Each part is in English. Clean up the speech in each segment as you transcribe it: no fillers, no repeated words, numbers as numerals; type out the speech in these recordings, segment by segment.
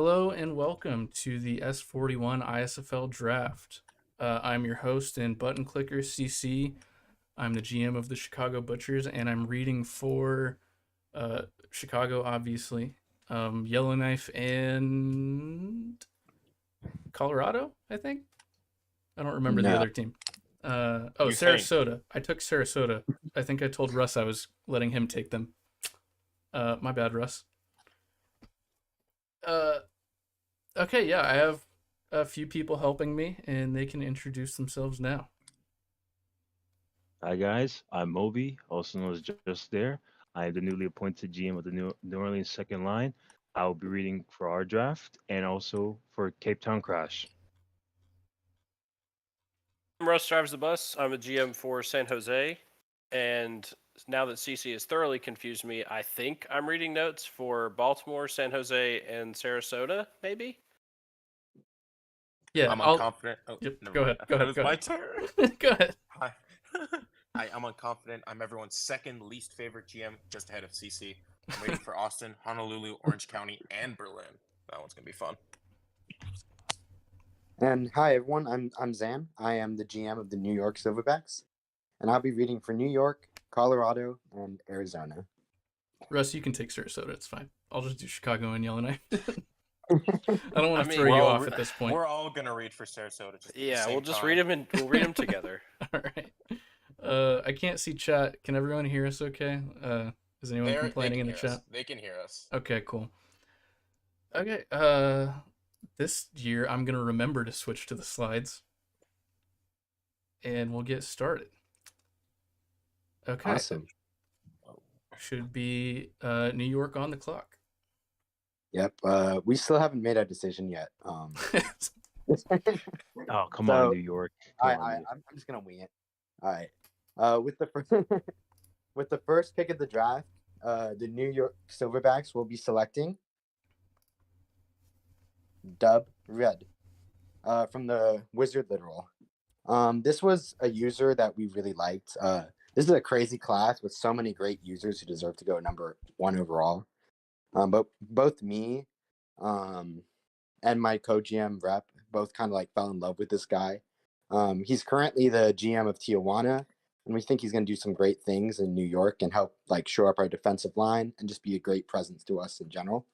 Hello and welcome to the S41 ISFL Draft. I'm your host and button clicker, CC. I'm the GM of the Chicago Butchers, and I'm reading for Chicago, obviously. Yellowknife and Colorado, I think. I don't remember the No. other team. You think. Sarasota. I took Sarasota. I think I told Russ I was letting him take them. My bad, Russ. Okay, yeah, I have a few people helping me, and they can introduce themselves now. Hi guys, I'm Moby, also known as Just There. I am the newly appointed GM of the New Orleans second line. I will be reading for our draft and also for Cape Town Crash. I'm Russ Drives the Bus. I'm a GM for San Jose. And now that CC has thoroughly confused me, I think I'm reading notes for Baltimore, San Jose, and Sarasota, maybe? Yeah, I'm I'll. unconfident. Oh, Yep, never go mind. ahead. I Go thought ahead. it was Go my ahead. turn. Go ahead. Hi. I'm unconfident. I'm everyone's second least favorite GM, just ahead of CC. I'm waiting for Austin, Honolulu, Orange County, and Berlin. That one's gonna be fun. And hi everyone, I'm Zan. I am the GM of the New York Silverbacks, and I'll be reading for New York, Colorado, and Arizona. Russ, you can take Sarasota. It's fine. I'll just do Chicago and Yellowknife. I don't want to throw We're you all off at this point. We're all gonna read for Sarasota. Just at the Yeah, same we'll just time. read them and we'll read them together. All right. I can't see chat. Can everyone hear us okay? Is anyone They complaining in can the hear us. chat? They can hear us. Okay, cool. Okay, this year I'm gonna remember to switch to the slides. And we'll get started. Okay. Awesome. Should be New York on the clock. Yep. We still haven't made our decision yet. Oh, come So, on, New York. Come on, I'm just gonna wing it. All right. With the with the first pick of the draft, the New York Silverbacks will be selecting Dub Red, from the Wizard Literal. This was a user that we really liked. This is a crazy class with so many great users who deserve to go number one overall. But both me and my co-GM Rep both kind of like fell in love with this guy. He's currently the GM of Tijuana, and we think he's going to do some great things in New York and help like shore up our defensive line and just be a great presence to us in general.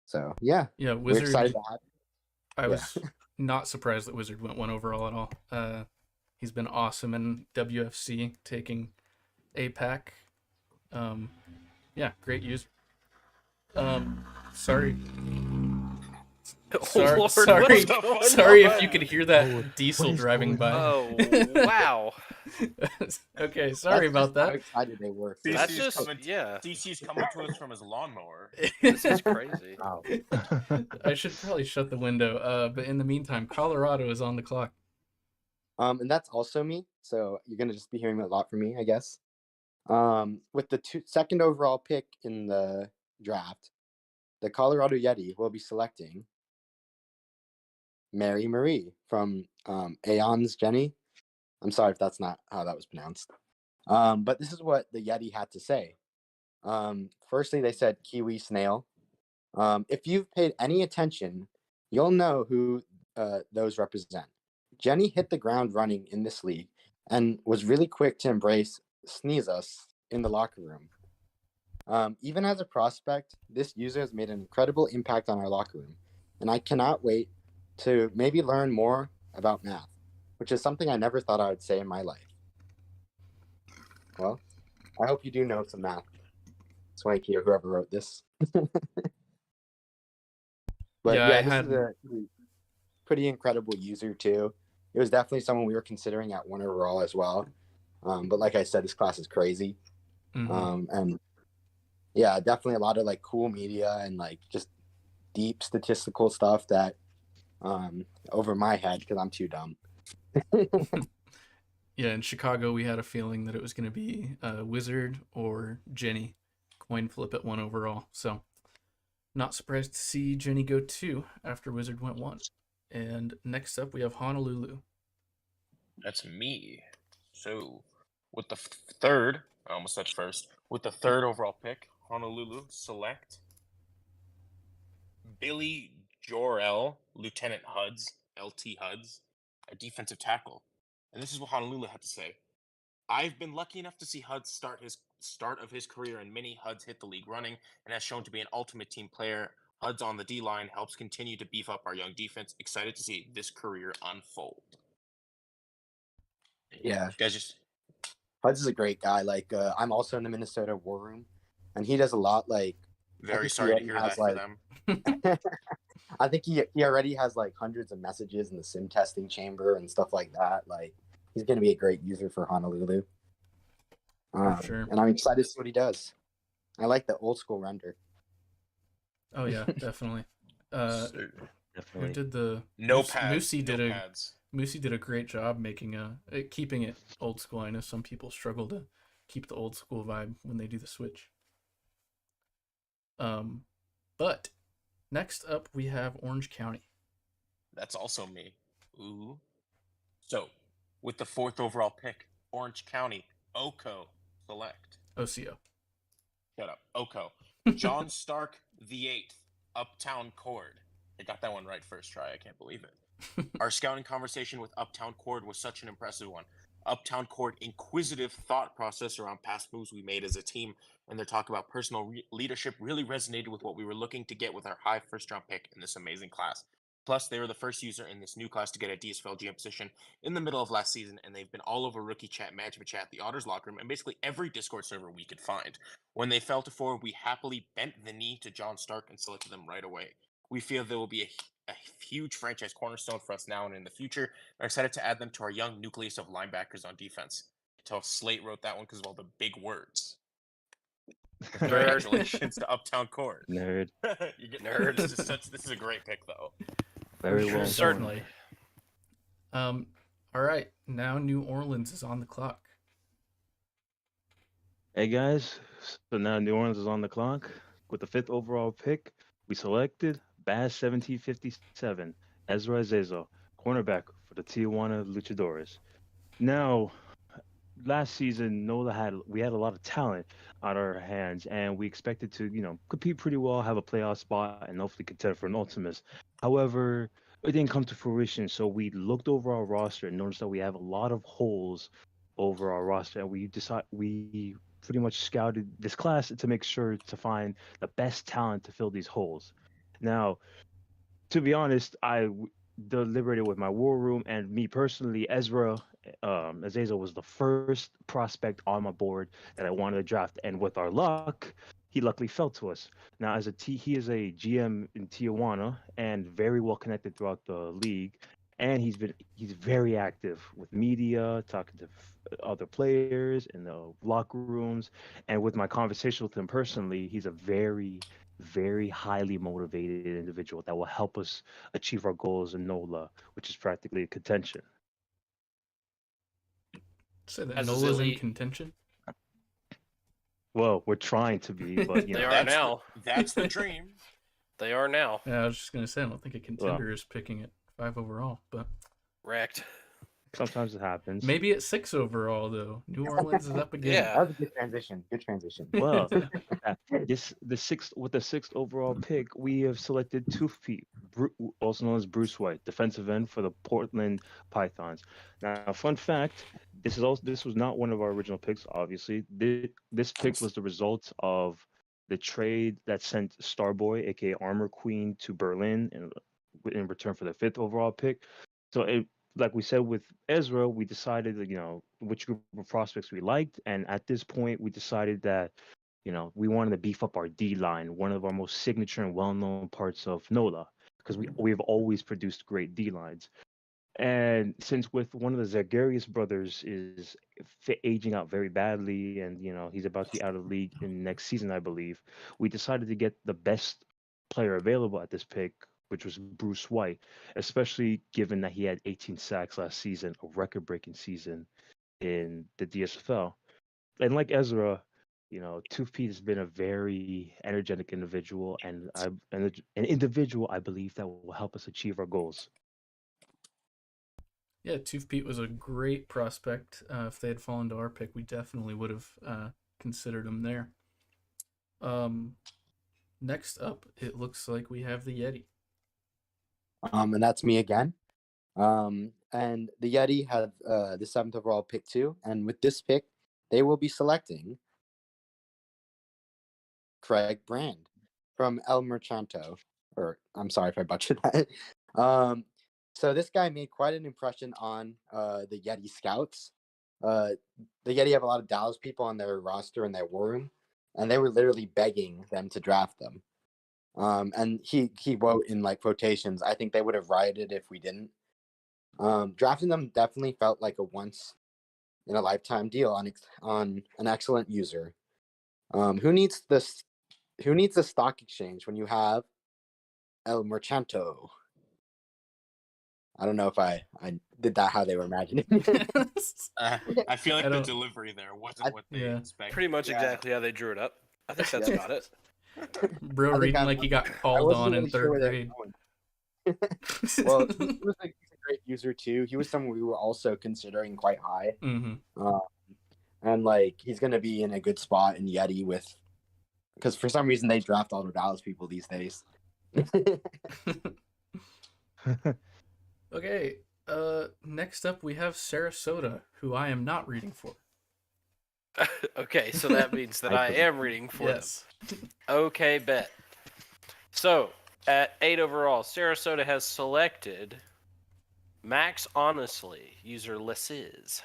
So yeah, Yeah, we're Wizard. excited to have. I was not surprised that Wizard went one overall at all. He's been awesome in WFC, taking APAC. Yeah, great user. Sorry. Sorry, Lord, sorry, what the fuck? sorry if you could hear that diesel driving by. Oh, wow. Okay, sorry about How that. excited they were. That's CC's just, coming. yeah. CC's coming to us from his lawnmower. This is crazy. Wow. I should probably shut the window. But in the meantime, Colorado is on the clock. And that's also me. So you're gonna just be hearing a lot from me, I guess. With the second overall pick in the draft, the Colorado Yeti will be selecting Mary Marie from Aeon's Jenny. I'm sorry if that's not how that was pronounced. But this is what the Yeti had to say. Firstly, they said kiwi snail. If you've paid any attention, you'll know who those represent. Jenny hit the ground running in this league and was really quick to embrace sneeze us in the locker room. Even as a prospect, this user has made an incredible impact on our locker room, and I cannot wait to maybe learn more about math, which is something I never thought I would say in my life. Well, I hope you do know some math, Swanky, or whoever wrote this. But Yeah, this is a pretty incredible user too. It was definitely someone we were considering at one overall as well. But like I said, this class is crazy. And yeah, definitely a lot of like cool media and like just deep statistical stuff that over my head because I'm too dumb. Yeah, in Chicago, we had a feeling that it was going to be Wizard or Jenny. Coin flip at one overall. So, not surprised to see Jenny go 2 after Wizard went 1. And next up, we have Honolulu. That's me. So, with the third, I almost said first, with the third overall pick, Honolulu select Billy Jorel, Lieutenant Huds, LT Huds, a defensive tackle. And this is what Honolulu had to say. I've been lucky enough to see Huds start of his career, and many Huds hit the league running and has shown to be an ultimate team player. Huds on the D line helps continue to beef up our young defense. Excited to see this career unfold. Yeah, Guys, just Huds is a great guy. Like, I'm also in the Minnesota War Room, and he does a lot. Like, very think he sorry to already hear has, that for like- them. I think he already has like hundreds of messages in the sim testing chamber and stuff like that. Like, he's going to be a great user for Honolulu. Sure. And I'm excited to see what he does. I like the old school render. Oh yeah, definitely. Who Definitely. did the No Moosey pads. did no a pads. Moosey did a great job making keeping it old school. I know some people struggle to keep the old school vibe when they do the switch. But next up we have Orange County. That's also me. Ooh. So, with the 4th overall pick, Orange County, Oko select. OCO. Shut up. Oko. John Stark the 8th, Uptown Cord. I got that one right first try. I can't believe it. Our scouting conversation with Uptown Cord was such an impressive one. Uptown Cord inquisitive thought process around past moves we made as a team and their talk about personal leadership really resonated with what we were looking to get with our high first-round pick in this amazing class. Plus, they were the first user in this new class to get a DSFL GM position in the middle of last season, and they've been all over Rookie Chat, Management Chat, the Otters locker room, and basically every Discord server we could find. When they fell to 4, we happily bent the knee to John Stark and selected them right away. We feel there will be a huge franchise cornerstone for us now and in the future. We're excited to add them to our young nucleus of linebackers on defense. You can tell Slate wrote that one because of all the big words. Congratulations to Uptown Cord. Nerd. You get Nerd. This is a great pick though. Very sure. well done. Certainly. All right, now New Orleans is on the clock. Hey guys, so now New Orleans is on the clock. With the 5th overall pick, we selected Baz 1757, Ezra Azezo, cornerback for the Tijuana Luchadores. Now, last season, we had a lot of talent on our hands, and we expected to, compete pretty well, have a playoff spot, and hopefully contend for an Ultimus. However, it didn't come to fruition, so we looked over our roster and noticed that we have a lot of holes over our roster, and we pretty much scouted this class to make sure to find the best talent to fill these holes. Now, to be honest, deliberated with my war room and me personally. Ezra Azazel was the first prospect on my board that I wanted to draft, and with our luck, he luckily fell to us. Now, he is a GM in Tijuana and very well connected throughout the league, and he's very active with media, talking to other players in the locker rooms, and with my conversation with him personally, he's a very highly motivated individual that will help us achieve our goals in NOLA, which is practically a contention. Say that As a Nola's in Zilly- contention. Well, we're trying to be, but They are That's now. That's the dream. They are now. Yeah, I was just gonna say I don't think a contender is picking at 5 overall, but Wrecked. sometimes it happens. maybe at 6 overall though. New Orleans is up again. Yeah. That was a good transition. Good transition. Well, the sixth overall pick, we have selected Toothpeat, also known as Bruce White, defensive end for the Portland Pythons. Now, fun fact: this was not one of our original picks. Obviously, this pick was the result of the trade that sent Starboy, aka Armor Queen, to Berlin in return for the 5th overall pick. So like we said with Ezra, we decided which group of prospects we liked, and at this point, we decided that we wanted to beef up our D line, one of our most signature and well-known parts of NOLA, because we've always produced great D lines. And since with one of the Zagarius brothers is aging out very badly, and he's about to be out of the league in next season, I believe, we decided to get the best player available at this pick, which was Bruce White, especially given that he had 18 sacks last season, a record-breaking season in the DSFL. And like Ezra, Toothpeat has been a very energetic individual, and an individual I believe that will help us achieve our goals. Yeah, Tooth Pete was a great prospect. If they had fallen to our pick, we definitely would have considered him there. Next up, it looks like we have the Yeti. And that's me again. And the Yeti have the 7th overall pick too. And with this pick, they will be selecting Craig Brand from El Mercanto. Or I'm sorry if I butchered that. So this guy made quite an impression on the Yeti scouts. The Yeti have a lot of Dallas people on their roster in their war room, and they were literally begging them to draft them. And he wrote in like quotations, I think they would have rioted if we didn't. Drafting them definitely felt like a once in a lifetime deal on an excellent user. Who needs this? Who needs a stock exchange when you have El Mercanto? I don't know if I did that how they were imagining. I feel like I the don't- delivery there wasn't what they Yeah. expected. Pretty much Yeah. exactly how they drew it up. I think that's Yeah. got it. Bro I think reading I'm- like he got I called wasn't on in really sure where third they were grade. going. Well, he's a great user too. He was someone we were also considering quite high. Mm-hmm. And like he's gonna be in a good spot in Yeti because for some reason they draft all the Dallas people these days. Okay. Next up we have Sarasota, who I am not reading for. Okay, so that means that I am reading for Yes. them. Okay, bet. So, at 8 overall, Sarasota has selected Max Honestly, user Lesiz.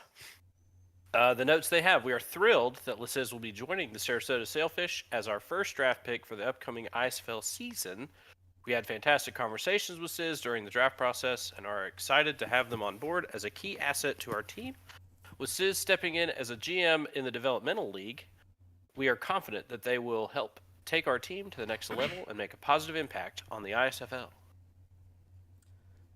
The notes they have: we are thrilled that Lesiz will be joining the Sarasota Sailfish as our first draft pick for the upcoming ISFL season. We had fantastic conversations with Siz during the draft process and are excited to have them on board as a key asset to our team. With Siz stepping in as a GM in the developmental league, we are confident that they will help take our team to the next level and make a positive impact on the ISFL.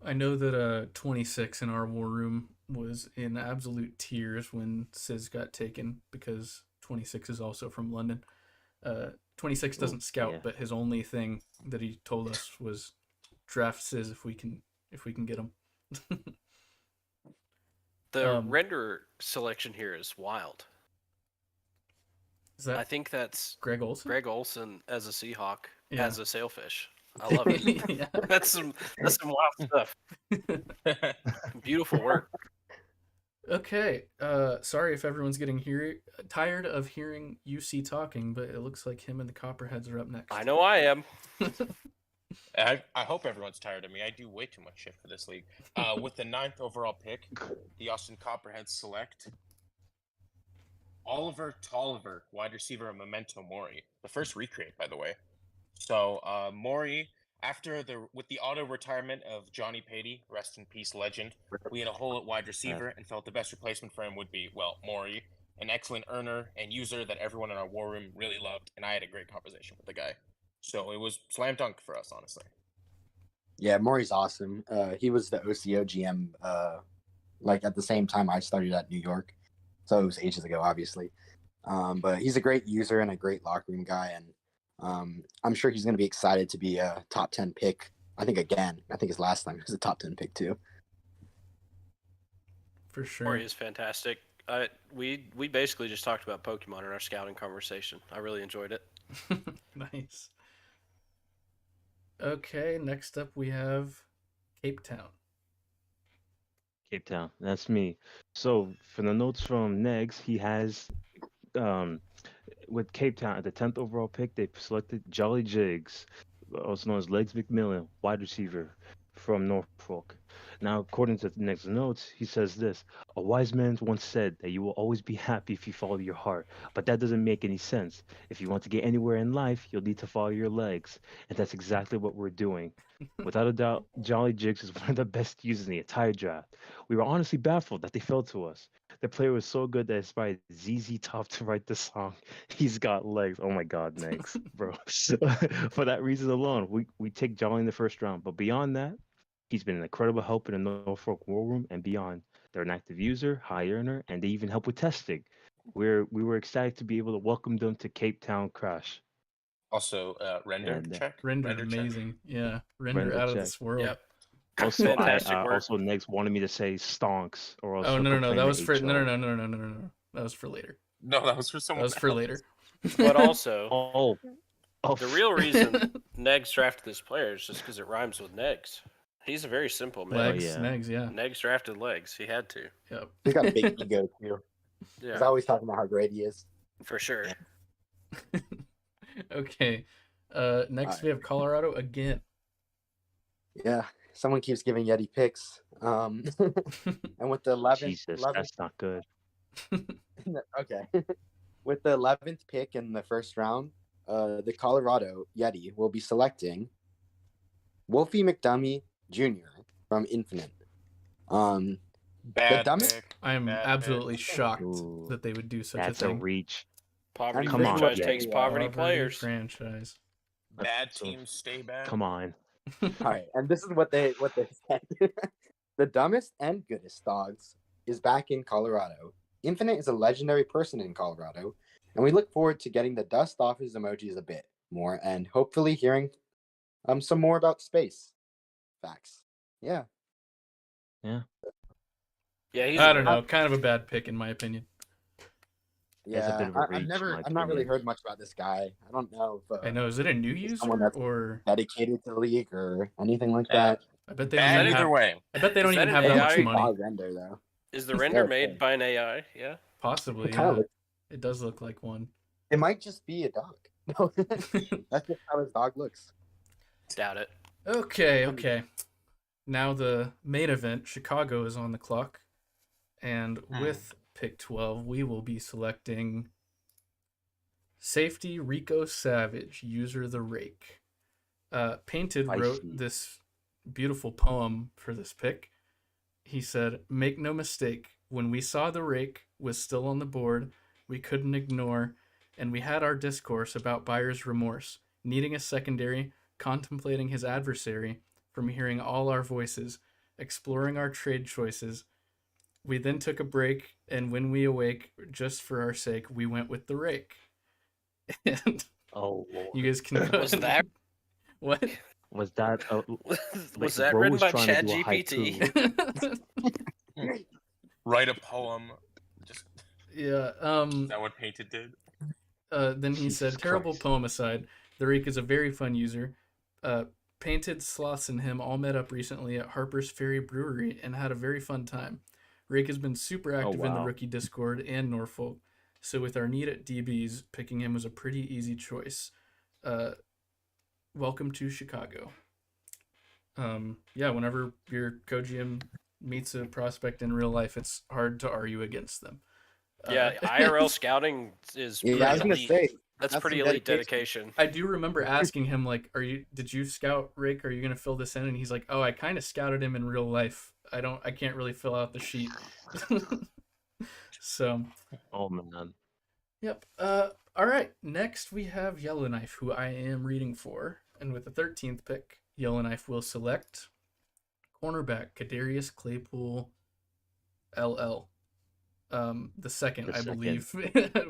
I know that 26 in our war room was in absolute tears when Sis got taken because 26 is also from London. 26 doesn't scout, yeah. but his only thing that he told us was draft Sis if we can get him. The render selection here is wild. Is that I think that's Greg Olson? Greg Olson as a Seahawk, Yeah. as a sailfish. I love it. Yeah. That's some wild stuff. Beautiful work. Okay. Sorry if everyone's getting tired of hearing UC talking, but it looks like him and the Copperheads are up next. I know I am. I hope everyone's tired of me. I do way too much shit for this league. With the 9th overall pick, the Austin Copperheads select Oliver Tolliver, wide receiver of Memento Mori. The first recreate, by the way. So Mori, with the auto retirement of Johnny Patey, rest in peace, legend, we had a hole at wide receiver and felt the best replacement for him would be, well, Mori, an excellent earner and user that everyone in our war room really loved, and I had a great conversation with the guy. So it was slam dunk for us, honestly. Yeah, Maury's awesome. He was the OCO GM like at the same time I started at New York. So it was ages ago, obviously. But he's a great user and a great locker room guy, and I'm sure he's going to be excited to be a top 10 pick. I think his last time he was a top 10 pick too. For sure. Mori is fantastic. We basically just talked about Pokemon in our scouting conversation. I really enjoyed it. Nice. Okay, next up we have Cape Town. Cape Town, that's me. So for the notes from Negs, he has with Cape Town at the 10th overall pick, they selected Jolly Jigs, also known as Legs McMillan, wide receiver from Norfolk. Now, according to the next notes, he says this: a wise man once said that you will always be happy if you follow your heart, but that doesn't make any sense. If you want to get anywhere in life, you'll need to follow your legs, and that's exactly what we're doing. Without a doubt, Jolly Jigs is one of the best users in the entire draft. We were honestly baffled that they fell to us. The player was so good that it inspired ZZ Top to write the song. He's got legs. Oh my God, Negs, bro. For that reason alone, we take Jolly in the first round. But beyond that, he's been an incredible help in the Norfolk War Room and beyond. They're an active user, high earner, and they even help with testing. We were excited to be able to welcome them to Cape Town Crash. Also, render And, check. Render check. amazing. Yeah. Render Render out of check. this world. Yep. Also, Fantastic work. also Negs wanted me to say stonks or else. Oh he'll no. That complain was to for HR. no. That was for later. No, that was for That someone was for else. later. But also, Oh, Oh, The real reason Negs drafted this player is just because it rhymes with Negs. He's a very simple man. Legs, yeah. Negs, yeah. Negs drafted legs. He had to. Yep. He's got a big ego too. He's Yeah, always talking about how great he is. for sure. Okay. Next we have Colorado again. Yeah, someone keeps giving Yeti picks. And with the 11th, Jesus, that's not good. okay, with the 11th pick in the first round, the Colorado Yeti will be selecting Wolfie McDummy Jr. from Infinite. Bad dumbest- pick. I am Bad absolutely pick. shocked Ooh, that they would do such That's a a thing. reach. Poverty And Come on, franchise yeah. takes poverty players. franchise. Bad So, teams stay bad. Come on. All right, and this is what they said. The dumbest and goodest dogs is back in Colorado. Infinite is a legendary person in Colorado, and we look forward to getting the dust off his emojis a bit more, and hopefully hearing some more about space facts. Yeah, Yeah, he's. I don't know. Kind of a bad pick in my opinion. It's a yeah. bit of a I've reach, in my not really opinion. heard much about this guy. I don't know if I know. Is it a new user someone that's- or dedicated to the league or anything like Yeah. that. I bet they Bad don't even either have. way. I bet they don't Is that even an have that AI? much money. Dog render though. Is the render Yeah, made okay. by an AI? Yeah. Possibly, It kind yeah. of looks. It does look like one. It might just be a dog. No, that's just how his dog looks. Doubt it. Okay. Now the main event, Chicago, is on the clock. And with pick 12, we will be selecting safety Rico Savage, user the Rake. Painted wrote Spicy. this beautiful poem for this pick. He said, "Make no mistake, when we saw the Rake was still on the board, we couldn't ignore, and we had our discourse about buyer's remorse, needing a secondary, contemplating his adversary, from hearing all our voices, exploring our trade choices. We then took a break, and when we awake, just for our sake, we went with the Rake." And Oh, Lord. you guys can go Was ahead that- and- what? Was that a, Was like that written Rose by trying to do a ChatGPT? haiku? Write a poem. Just Yeah. is that what Painted did? Then he said, Jesus terrible Christ. poem aside, the Reek is a very fun user. Painted, Sloths, and him all met up recently at Harper's Ferry Brewery and had a very fun time. Rake has been super active in the wow. rookie Discord and Norfolk, so with our need at DBs, picking him was a pretty easy choice. Welcome to Chicago. Yeah, whenever your co-GM meets a prospect in real life, it's hard to argue against them. Yeah, IRL scouting is Yeah, pretty I was gonna elite. say That's that's pretty some elite dedication. dedication. I do remember asking him, like, did you scout Rick? Are you gonna fill this in? And he's like, oh, I kind of scouted him in real life. I can't really fill out the sheet. So, Oh man. yep. All right. Next we have Yellowknife, who I am reading for, and with the 13th pick, Yellowknife will select cornerback Kadarius Claypool, LL. The second, The I second. believe.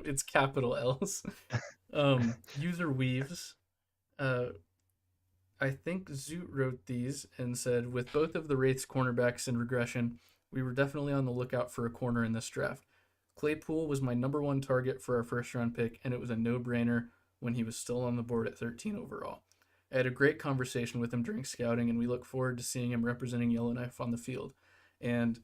It's capital L's. User Weaves. I think Zoot wrote these and said, with both of the Wraiths cornerbacks in regression, we were definitely on the lookout for a corner in this draft. Claypool was my number one target for our first round pick, and it was a no-brainer when he was still on the board at 13 overall. I had a great conversation with him during scouting, and we look forward to seeing him representing Yellowknife on the field. And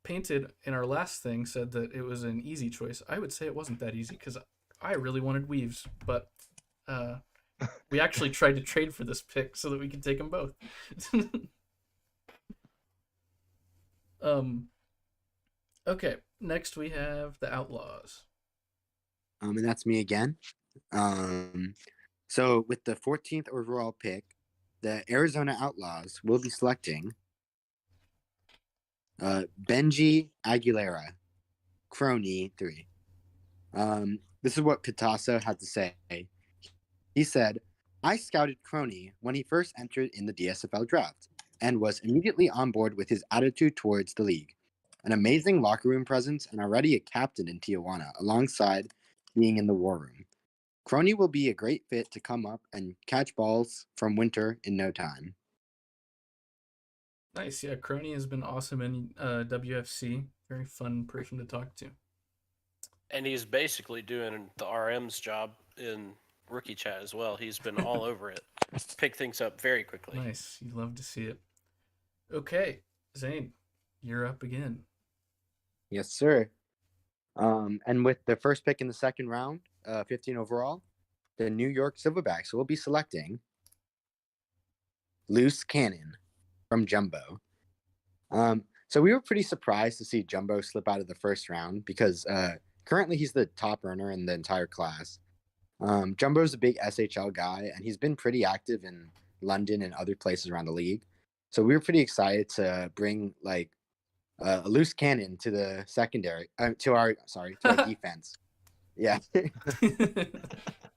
Painted, in our last thing, said that it was an easy choice. I would say it wasn't that easy, because I really wanted Weaves, but we actually tried to trade for this pick so that we could take them both. Okay, next we have the Outlaws. And that's me again. So with the 14th overall pick, the Arizona Outlaws will be selecting Benji Aguilera, Crony 3. This is what Katasa had to say. He said, I scouted Crony when he first entered in the DSFL draft and was immediately on board with his attitude towards the league. An amazing locker room presence and already a captain in Tijuana alongside being in the war room. Crony will be a great fit to come up and catch balls from Winter in no time. Nice, yeah. Crony has been awesome in WFC. Very fun person to talk to. And he's basically doing the RM's job in rookie chat as well. He's been all over it. Pick things up very quickly. Nice. You love to see it. Okay, Zane, you're up again. Yes, sir. And with the first pick in the second round, 15 overall, the New York Silverbacks will be selecting Loose Cannon from Jumbo. So we were pretty surprised to see Jumbo slip out of the first round because currently he's the top earner in the entire class. Jumbo's a big SHL guy, and he's been pretty active in London and other places around the league. So we were pretty excited to bring like a loose cannon to the secondary, to our defense. Yeah,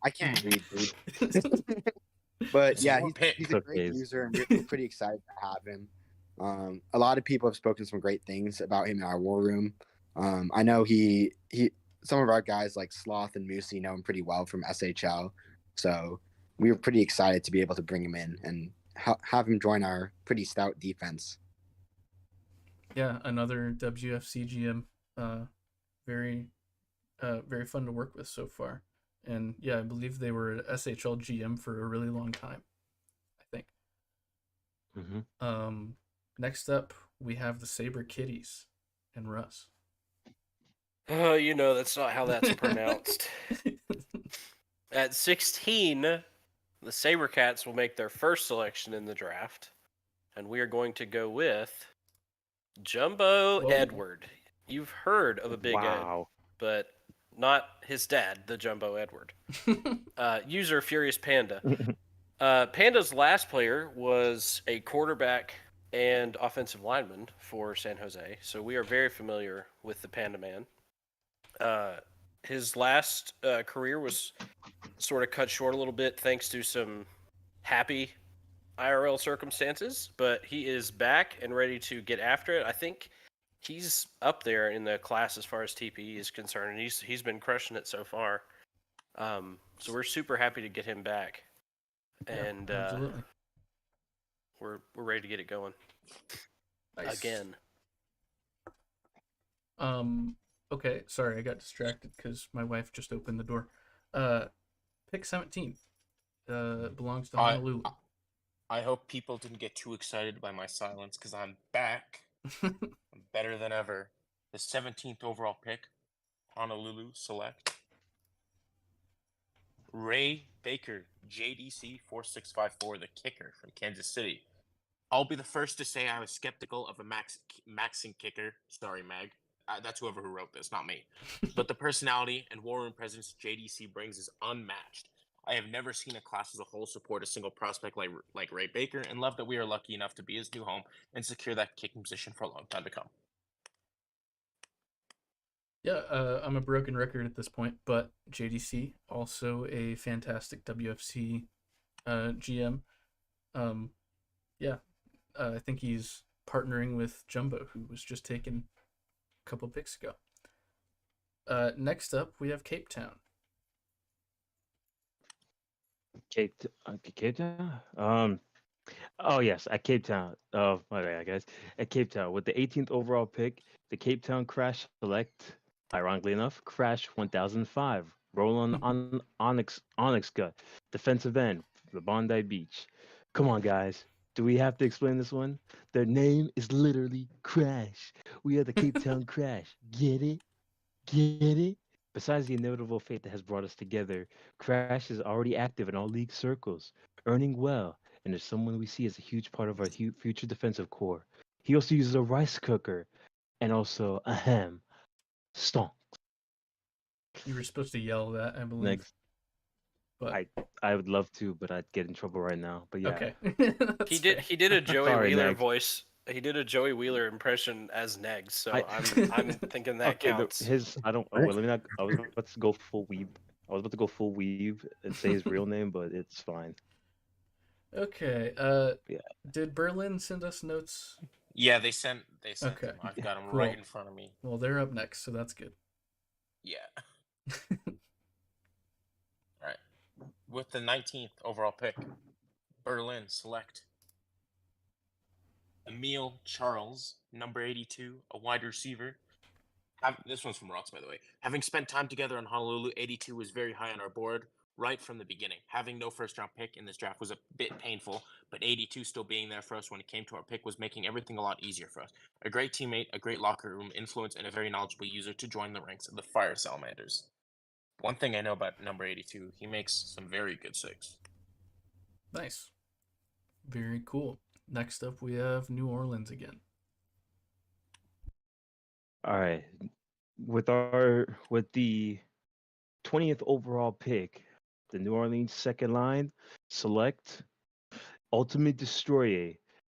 I can't read, dude. But It's yeah, your pick. he's a great Okay. user, and we're pretty excited to have him. A lot of people have spoken some great things about him in our war room. I know he some of our guys like Sloth and Moosey know him pretty well from SHL, so we were pretty excited to be able to bring him in and have him join our pretty stout defense. Yeah, another WFC GM. Very, very fun to work with so far. And yeah, I believe they were at SHL GM for a really long time. I think. Mm-hmm. Next up, we have the Saber Kitties and Russ. Oh, you know that's not how that's pronounced. At 16, the Sabercats will make their first selection in the draft, and we are going to go with Jumbo Whoa. Edward. You've heard of a Big Ed, Wow. but not his dad, the Jumbo Edward. User Furious Panda. Panda's last player was a quarterback and offensive lineman for San Jose, so we are very familiar with the Panda Man. His last career was sort of cut short a little bit thanks to some happy IRL circumstances, but he is back and ready to get after it. I think he's up there in the class as far as TPE is concerned, and he's been crushing it so far. So we're super happy to get him back, and Absolutely. we're ready to get it going Nice. again. Okay, sorry, I got distracted because my wife just opened the door. Pick 17. Belongs to Honolulu. I hope people didn't get too excited by my silence because I'm back. I'm better than ever. The 17th overall pick, Honolulu select Ray Baker, JDC 4654, the kicker from Kansas City. I'll be the first to say I was skeptical of a maxing kicker. Sorry, Mag. That's whoever who wrote this, not me. But the personality and war room presence JDC brings is unmatched. I have never seen a class as a whole support a single prospect like Ray Baker, and love that we are lucky enough to be his new home and secure that kicking position for a long time to come. Yeah, I'm a broken record at this point, but JDC, also a fantastic WFC GM. Yeah, I think he's partnering with Jumbo, who was just taken a couple picks ago. Next up, we have Cape Town. Cape Town. Oh yes, at Cape Town. Oh my bad, guys. At Cape Town with the 18th overall pick, the Cape Town Crash select. Ironically enough, Crash 1005. Roland on Onyx Gut, defensive end, the Bondi Beach. Come on, guys. Do we have to explain this one? Their name is literally Crash. We are the Cape Town Crash. Get it? Get it? Besides the inevitable fate that has brought us together, Crash is already active in all league circles, earning well, and is someone we see as a huge part of our future defensive core. He also uses a rice cooker and also a ham. Stonk. You were supposed to yell that, I believe. Next. But I would love to, but I'd get in trouble right now. But yeah. okay. He did a Joey Sorry, Wheeler Neg. voice. He did a Joey Wheeler impression as Negs, so I'm thinking that Okay, counts. his I don't. Oh, well, let me not. I was about to go full weeb. I was about to go full weave and say his real name, but it's fine. Okay. Yeah. Did Berlin send us notes? Yeah, they sent Okay. them. I've got them Cool. right in front of me. Well, they're up next, so that's good. Yeah. All right. With the 19th overall pick, Berlin select Emile Charles, number 82, a wide receiver. This one's from Rox, by the way. Having spent time together on Honolulu, 82 was very high on our board. right from the beginning. Having no first round pick in this draft was a bit painful, but 82 still being there for us when it came to our pick was making everything a lot easier for us. A great teammate, a great locker room influence, and a very knowledgeable user to join the ranks of the Fire Salamanders. One thing I know about number 82, he makes some very good six. Nice. Very cool. Next up, we have New Orleans again. All right. With the 20th overall pick, the New Orleans second line select Ultimate Destroyer,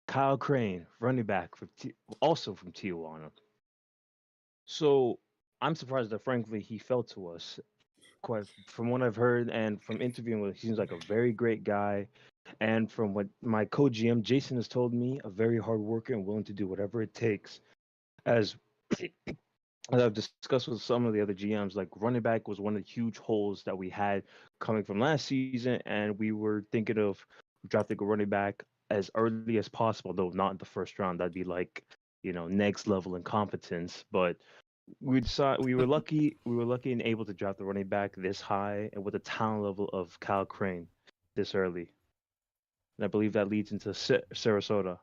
Kyle Crane, running back also from Tijuana. So I'm surprised that frankly he fell to us. Quite from what I've heard and from interviewing with him, he seems like a very great guy. And from what my co-GM Jason has told me, a very hard worker and willing to do whatever it takes. As as I've discussed with some of the other GMs, like running back was one of the huge holes that we had coming from last season, and we were thinking of drafting a running back as early as possible, though not in the first round. That'd be like, next level incompetence. But we were lucky and able to draft the running back this high and with the talent level of Kyle Crane this early. And I believe that leads into Sarasota.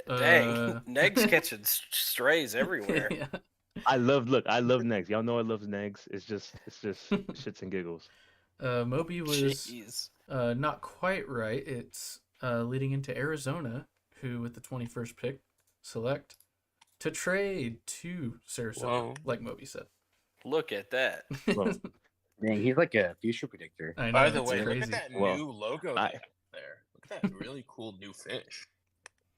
Dang, Neg's catching strays everywhere. Yeah. I love Negs. Y'all know I love Negs. It's just shits and giggles. Moby was Jeez. not quite right. It's leading into Arizona, who with the 21st pick select to trade to Sarasota, Whoa. like Moby said. Look at that. Well, Dang, he's like a future predictor. I know, By the it's way, crazy. look at that Well, new logo they I- have there. Look at that really cool new fish.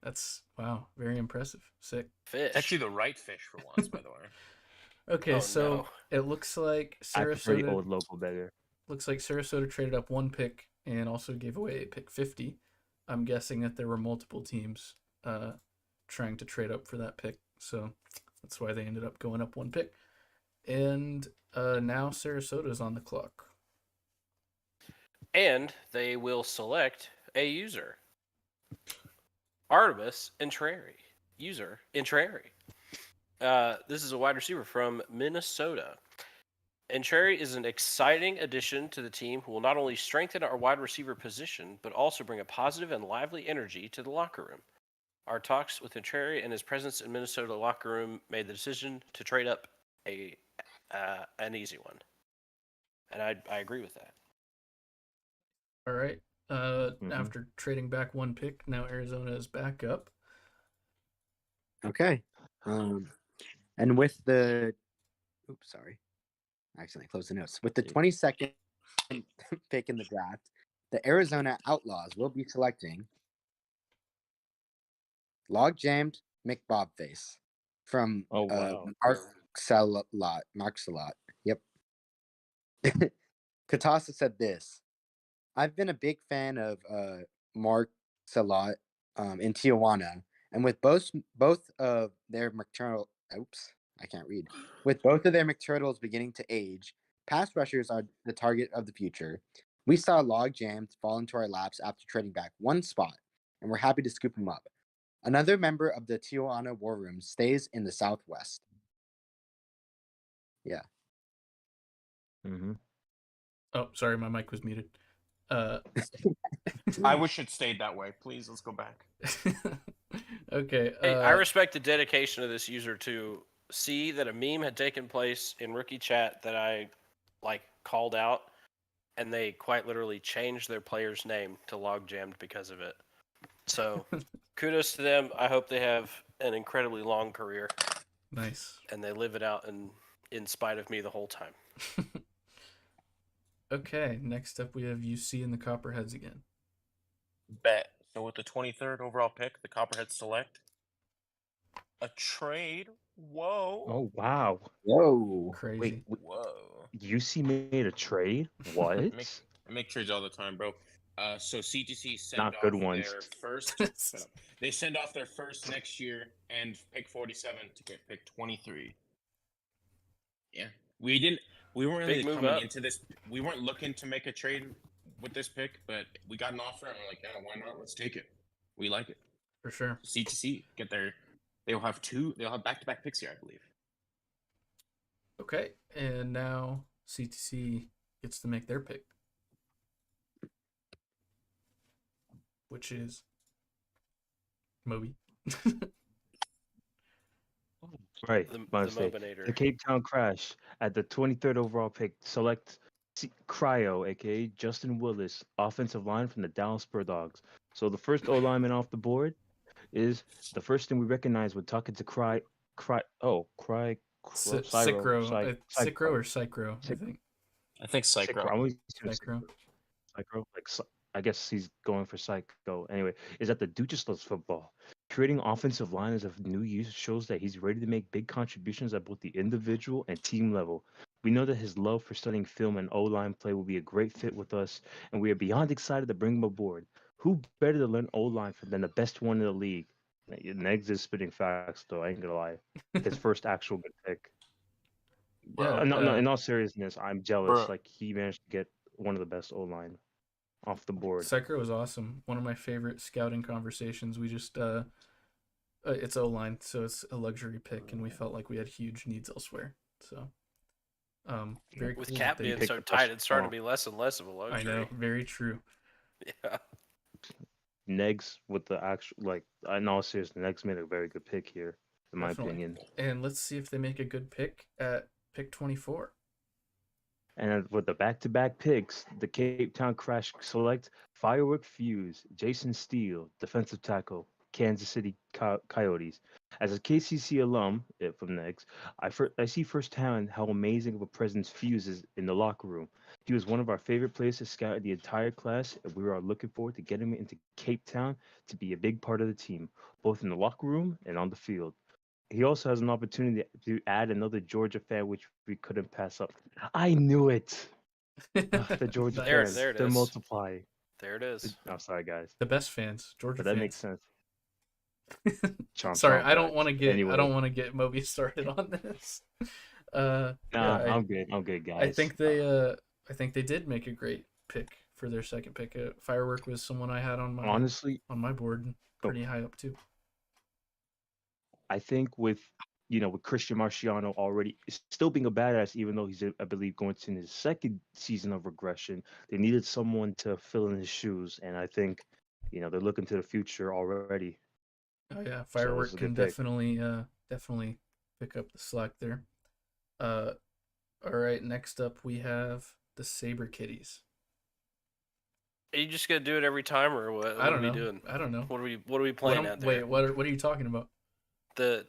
That's wow, very impressive. Sick. Fish. It's actually the right fish for once, by the way. Okay, Oh, so no. it looks like I prefer the Sarasota old local better. looks like Sarasota traded up one pick and also gave away pick 50. I'm guessing that there were multiple teams trying to trade up for that pick, so that's why they ended up going up one pick. And now Sarasota's on the clock. And they will select a user. Artemis Intrari. User Intrari. This is a wide receiver from Minnesota. Intrari is an exciting addition to the team who will not only strengthen our wide receiver position, but also bring a positive and lively energy to the locker room. Our talks with Intrari and his presence in Minnesota locker room made the decision to trade up an easy one. And I agree with that. All right. After trading back one pick, now Arizona is back up. Okay. And with the, sorry, I accidentally closed the notes. With the 22nd pick in the draft, the Arizona Outlaws will be selecting Log Jammed McBobface from Oh, wow. Marcelot. Yep. Katasa said this. I've been a big fan of Mark Salat in Tijuana, and with both of their maternal with both of their McTurtles beginning to age, pass rushers are the target of the future. We saw Log Jammed fall into our laps after trading back one spot, and we're happy to scoop him up. Another member of the Tijuana War Room stays in the Southwest. Yeah. Mm-hmm. Oh, sorry, my mic was muted. I wish it stayed that way. Please, let's go back. Okay. Hey, I respect the dedication of this user to see that a meme had taken place in rookie chat that I called out, and they quite literally changed their player's name to Log Jammed because of it. So kudos to them. I hope they have an incredibly long career. Nice. And they live it out in spite of me the whole time. Okay, next up we have UC and the Copperheads again. Bet. So with the 23rd overall pick, the Copperheads select a trade. Whoa. Oh, wow. Whoa. Crazy. Whoa. UC made a trade? What? I make trades all the time, bro. So CTC sent Not off good ones. their first. Shut up. They send off their first next year and pick 47 to get pick 23. Yeah, we weren't really Big move coming up. into this. We weren't looking to make a trade with this pick, but we got an offer and we're like, yeah, why not? Let's take it. We like it. For sure. CTC get their. They'll have back-to-back picks here, I believe. Okay, and now CTC gets to make their pick, which is Moby. Right, The my mistake. Mobinator. The Cape Town Crash at the 23rd overall pick select Cryo, aka Justin Willis, offensive line from the Dallas Spur Dogs. So the first O lineman off the board is the first thing we recognize when talking to Cicro, Cicro or Psychro, I Sic- think. I think Psycho. Psycho. I'm always Psychro. Psycho. I guess he's going for Psycho. Anyway, is that the Duchess loves football. Creating offensive line as a new use shows that he's ready to make big contributions at both the individual and team level. We know that his love for studying film and O-line play will be a great fit with us, and we are beyond excited to bring him aboard. Who better to learn O-line from than the best one in the league? Negs is spitting facts, though. I ain't gonna lie. His first actual good pick. Yeah, No, in all seriousness, I'm jealous. Bruh. Like he managed to get one of the best O-line off the board. Psychro was awesome. One of my favorite scouting conversations. We just it's O line, so it's a luxury pick, and we felt like we had huge needs elsewhere. So, very With cool. cap that they- being so picked the tight, best it's starting to one. be less and less of a luxury. I know, very true. Yeah. Negs with the actual in all seriousness, Negs made a very good pick here, in my Definitely. opinion. And let's see if they make a good pick at pick 24. And with the back-to-back picks, the Cape Town Crash select Firework Fuse, Jason Steele, defensive tackle, Kansas City Coyotes. As a KCC alum from Negs, I see firsthand how amazing of a presence Fuse is in the locker room. He was one of our favorite players to scout in the entire class, and we are looking forward to getting him into Cape Town to be a big part of the team, both in the locker room and on the field. He also has an opportunity to add another Georgia fan, which we couldn't pass up. I knew it. The Georgia There- fans, there it they're is. multiplying. There it is. I'm sorry, guys, The best fans, Georgia but that fans. makes sense. Chomp, Sorry, chomp, I don't guys. want to get Anyway. I don't want to get Moby started on this. Yeah, I'm good. I'm good, guys. I think they did make a great pick for their second pick. Firework was someone I had on Honestly, my board, pretty high up too. I think with Christian Marciano already still being a badass, even though he's I believe going to his second season of regression, they needed someone to fill in his shoes, and I think they're looking to the future already. Oh yeah, So Firework this is a can good pick. definitely pick up the slack there. All right, next up we have the Saber Kitties. Are you just gonna do it every time, or what? What I don't are we know. doing? What are we playing out there? Wait, what are you talking about? The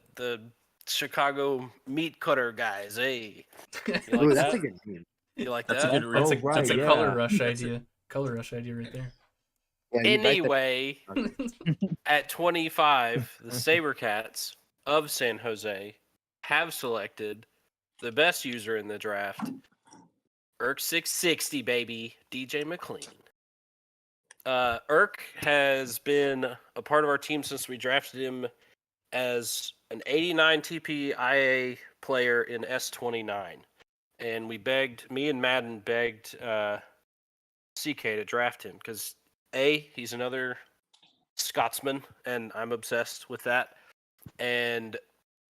Chicago meat cutter guys. Hey, you Ooh, like that's that? a good name. You like That's a that? good That's a read. right, that's a yeah. color rush That's idea. Color rush idea right there. Yeah, you write that- Anyway, at 25, the SaberCats of San Jose have selected the best user in the draft, Irk 660, baby, DJ McLean. Irk has been a part of our team since we drafted him as an 89 TPIA player in S29. And me and Madden begged CK to draft him because he's another Scotsman, and I'm obsessed with that. And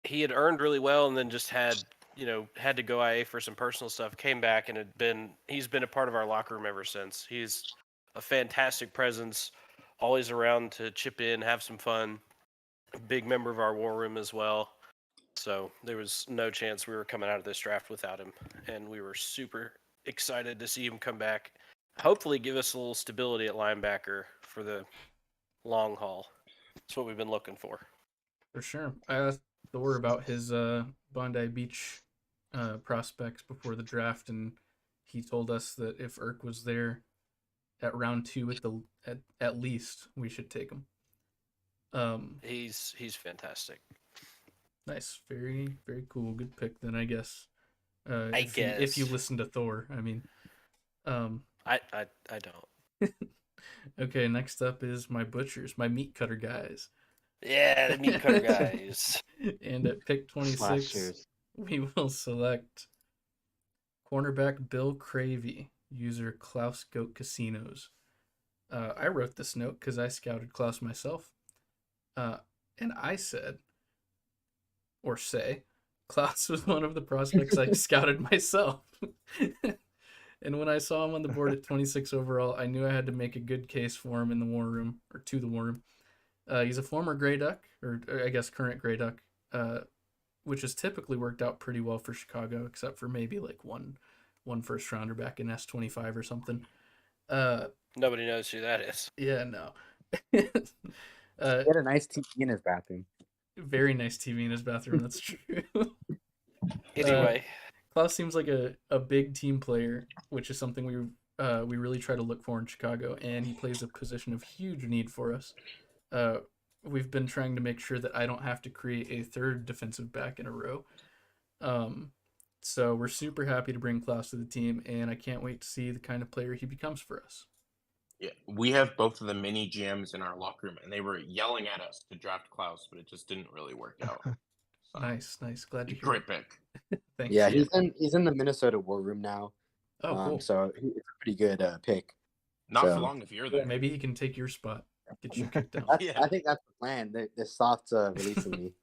he had earned really well, and then just had to go IA for some personal stuff. Came back and he's been a part of our locker room ever since. He's a fantastic presence, always around to chip in, have some fun. A big member of our war room as well. So there was no chance we were coming out of this draft without him, and we were super excited to see him come back. Hopefully, give us a little stability at linebacker for the long haul. That's what we've been looking for. For sure. I asked Thor about his Bondi Beach prospects before the draft, and he told us that if Irk was there at round 2 at least, we should take him. He's fantastic. Nice, very very cool, good pick. Then I guess. If you listen to Thor, I mean. I don't. Okay, next up is my butchers, my meat cutter guys. Yeah, the meat cutter guys. And at pick 26, Slashers. we will select cornerback Bill Cravey, user Klaus Goat Casinos. I wrote this note because I scouted Klaus myself. And I said, Klaus was one of the prospects I scouted myself. And when I saw him on the board at 26 overall, I knew I had to make a good case for him in the war room, or to the war room. He's a former Grey Duck, or I guess current Grey Duck, which has typically worked out pretty well for Chicago, except for maybe like one first rounder back in S25 or something. Nobody knows who that is. Yeah, no. He had a nice TV in his bathroom. Very nice TV in his bathroom. That's true. Anyway, Klaus seems like a big team player, which is something we really try to look for in Chicago, and he plays a position of huge need for us. We've been trying to make sure that I don't have to create a third defensive back in a row. So we're super happy to bring Klaus to the team, and I can't wait to see the kind of player he becomes for us. Yeah, we have both of the mini GMs in our locker room, and they were yelling at us to draft Klaus, but it just didn't really work out. So, Nice. Glad to hear. great pick. Thanks. Yeah, he's in the Minnesota War Room now. Oh, cool. So it's a pretty good pick. Not for So- long if you're there. Maybe he can take your spot, get you kicked out. That's, Yeah. I think that's the plan. They're soft releasing me.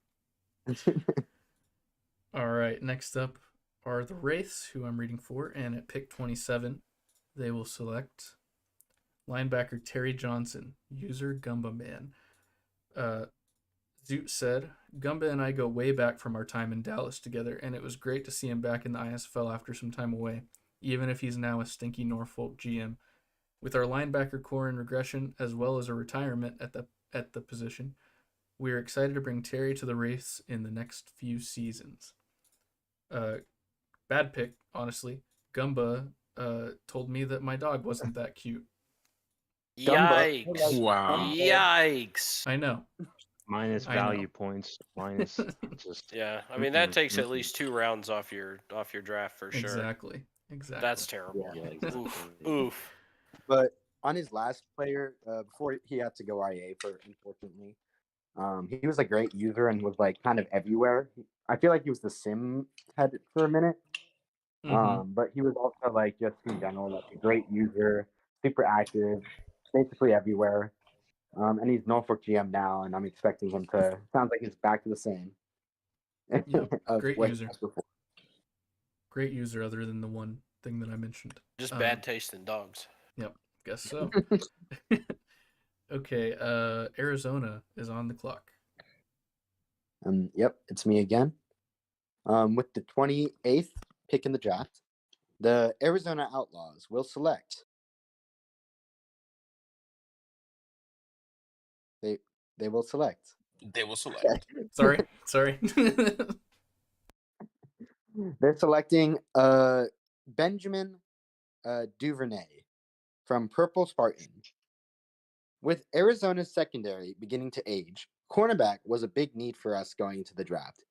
All right, next up are the Wraiths, who I'm reading for, and at pick 27, they will select linebacker Terry Johnson, user Gumba Man. Zoot said, Gumba and I go way back from our time in Dallas together, and it was great to see him back in the ISFL after some time away, even if he's now a stinky Norfolk GM. With our linebacker core in regression, as well as a retirement at the position, we are excited to bring Terry to the Wraiths in the next few seasons. Bad pick, honestly. Gumba told me that my dog wasn't that cute. yikes! Wow. Yikes! I know. Minus I know. value points. Minus just. Yeah, I mean that Mm-mm, takes at mm-mm. least 2 rounds off your draft for sure. Exactly. That's terrible. Yeah, exactly. Oof. Oof. But on his last player, before he had to go IA unfortunately, he was a great user and was like kind of everywhere. I feel like he was the sim head for a minute. Mhm. But he was also like just in general like a great user, super active, basically everywhere. And he's Norfolk GM now, and I'm expecting him to. Sounds like he's back to the same. Yep, of great what he user. was before. Great user, other than the one thing that I mentioned. Just bad taste in dogs. Guess so. Okay, Arizona is on the clock. Yep, it's me again. With the 28th pick in the draft, the Arizona Outlaws will select. They will select. They will select. Sorry. They're selecting Benjamin Duvernay from Purple Spartan. With Arizona's secondary beginning to age, cornerback was a big need for us going into the draft.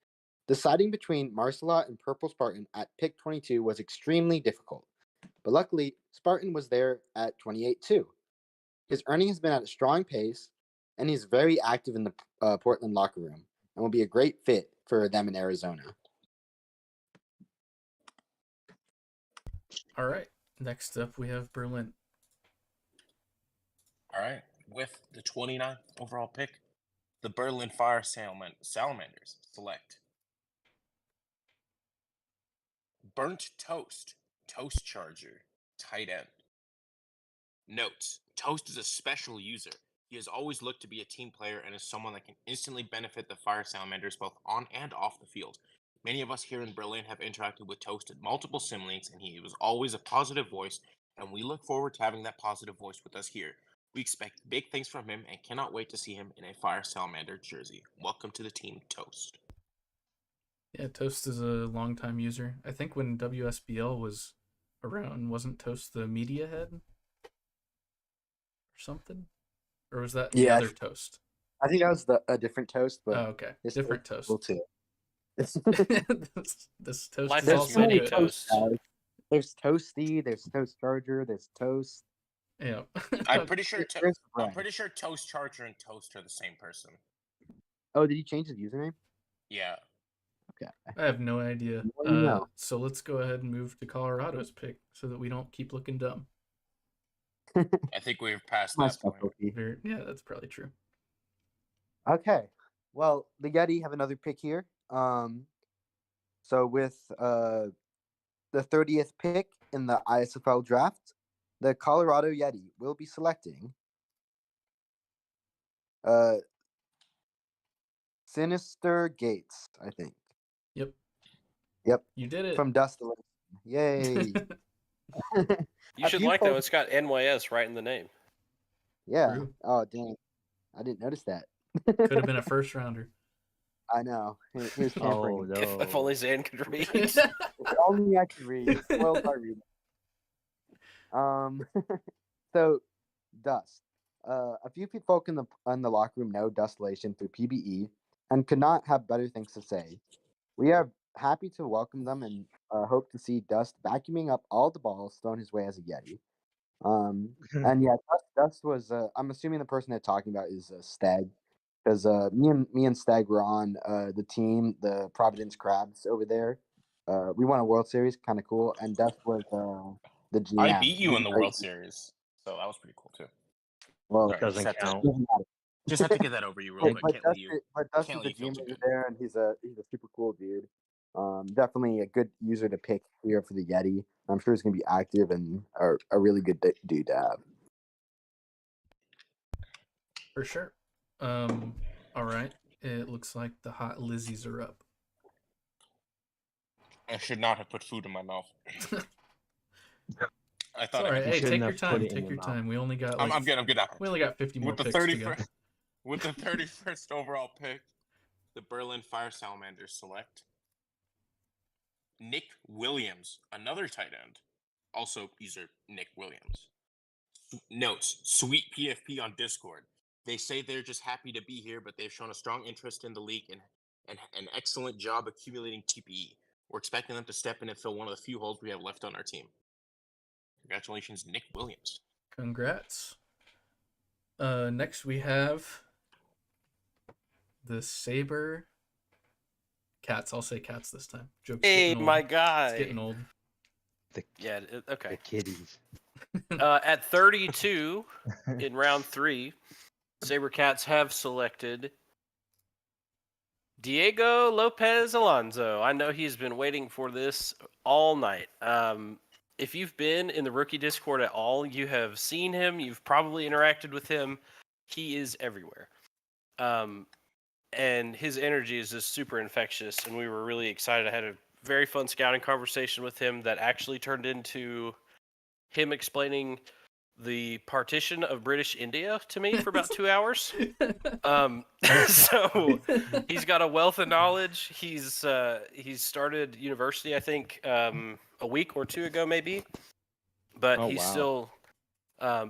Deciding between Marcelot and Purple Spartan at pick 22 was extremely difficult, but luckily, Spartan was there at 28 too. His earning has been at a strong pace, and he's very active in the Portland locker room and will be a great fit for them in Arizona. All right. Next up, we have Berlin. All right. With the 29th overall pick, the Berlin Fire Salamanders select Burnt Toast, Toast Charger, tight end. Notes: Toast is a special user. He has always looked to be a team player and is someone that can instantly benefit the Fire Salamanders both on and off the field. Many of us here in Berlin have interacted with Toast at multiple sim leagues, and he was always a positive voice, and we look forward to having that positive voice with us here. We expect big things from him and cannot wait to see him in a Fire Salamander jersey. Welcome to the team, Toast. Yeah, Toast is a longtime user. I think when WSBL was around, wasn't Toast the media head? Or something? Or was that the Yeah, other Toast? I think that was a different Toast, but Oh, okay. this Different Toast Toast. is cool too. this Toast Life is has also many good. Toasts. There's Toasty, there's Toast Charger, there's Toast. Yeah. I'm pretty sure. There's I'm Brian. pretty sure Toast Charger and Toast are the same person. Oh, did he change his username? Yeah. I have no idea. Well, you know. So let's go ahead and move to Colorado's pick so that we don't keep looking dumb. I think we've passed My that point. specialty. Yeah, that's probably true. Okay. Well, the Yeti have another pick here. So with the 30th pick, in the ISFL draft, the Colorado Yeti will be selecting Sinister Gates, I think. Yep. Yep. You did it. From Dust. Yay. You should like though. It's got NYS right in the name. Yeah. True. Oh, dang. I didn't notice that. Could have been a first rounder. I know. Here's Oh tampering. no! If only Zan could read. If only I could read. Spoiled by reading. So Dust. A few folk in the locker room know Dustulation through PBE and could not have better things to say. We are happy to welcome them and hope to see Dust vacuuming up all the balls thrown his way as a Yeti. And yeah, Dust was. I'm assuming the person they're talking about is Stag, because me and Stag were on the team, the Providence Crabs over there. We won a World Series, kind of cool. And Dust was the GM. I beat you He's in the a great World dude. Series, so that was pretty cool too. Well, Sorry, Doesn't just had to- count. doesn't matter. Just had to get that over you real quick. But Can't Dust, let you. Dust can't is let the you feel GM too over good. there, and he's a super cool dude. Definitely a good user to pick here for the Yeti. I'm sure he's gonna be active and a really good dude to have. For sure. All right. It looks like the hot Lizzies are up. I should not have put food in my mouth. I It's thought all I right. had Hey, shouldn't take your have put time. it in Take your your mouth. time. We only got I'm good. I'm good now. We only got 50 more With the picks to go. 31st, with the 31st overall pick, the Berlin Fire Salamanders select Nick Williams, another tight end. Also, user Nick Williams. Notes: Sweet PFP on Discord. They say they're just happy to be here, but they've shown a strong interest in the league and an excellent job accumulating TPE. We're expecting them to step in and fill one of the few holes we have left on our team. Congratulations, Nick Williams. Congrats. Next we have the Saber Cats. I'll say Cats this time. Joke's Hey, getting old. my guy. It's getting old. Yeah. The Okay. kitties. At 32 in round 3, Sabercats have selected Diego Lopez Alonso. I know he's been waiting for this all night. If you've been in the rookie Discord at all, you have seen him. You've probably interacted with him. He is everywhere. And his energy is just super infectious. And we were really excited. I had a very fun scouting conversation with him that actually turned into him explaining the partition of British India to me for about 2 hours. So he's got a wealth of knowledge. He's started university, I think, a week or two ago, maybe. But Oh, he's wow. still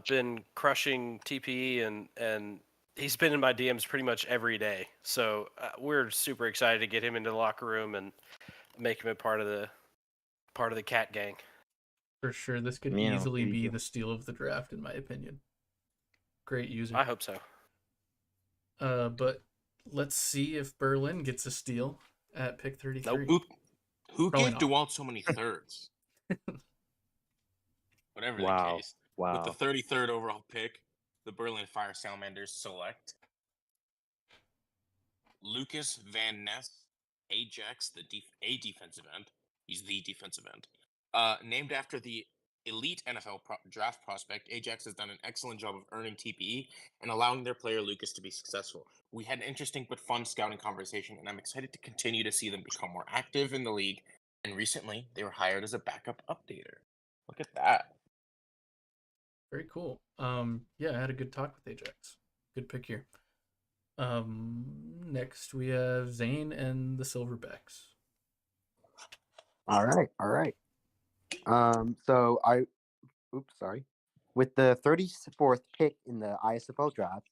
been crushing TPE, and he's been in my DMs pretty much every day. So we're super excited to get him into the locker room and make him a part of the cat gang. For sure. This could Meow, easily there you be go. the steal of the draft, in my opinion. Great user. I hope so. But let's see if Berlin gets a steal at pick 33. Nope. Who Probably gave not. DeWalt so many thirds? Whatever Wow. the case. Wow. With the 33rd overall pick, the Berlin Fire Salamanders select Lucas Van Ness, Ajax, a defensive end. He's the defensive end. Named after the elite NFL draft prospect, Ajax has done an excellent job of earning TPE and allowing their player Lucas to be successful. We had an interesting but fun scouting conversation, and I'm excited to continue to see them become more active in the league. And recently, they were hired as a backup updater. Look at that. Very cool. Yeah, I had a good talk with Ajax. Good pick here. Next we have Zane and the Silverbacks. All right. Sorry. With the 34th pick in the ISFL draft,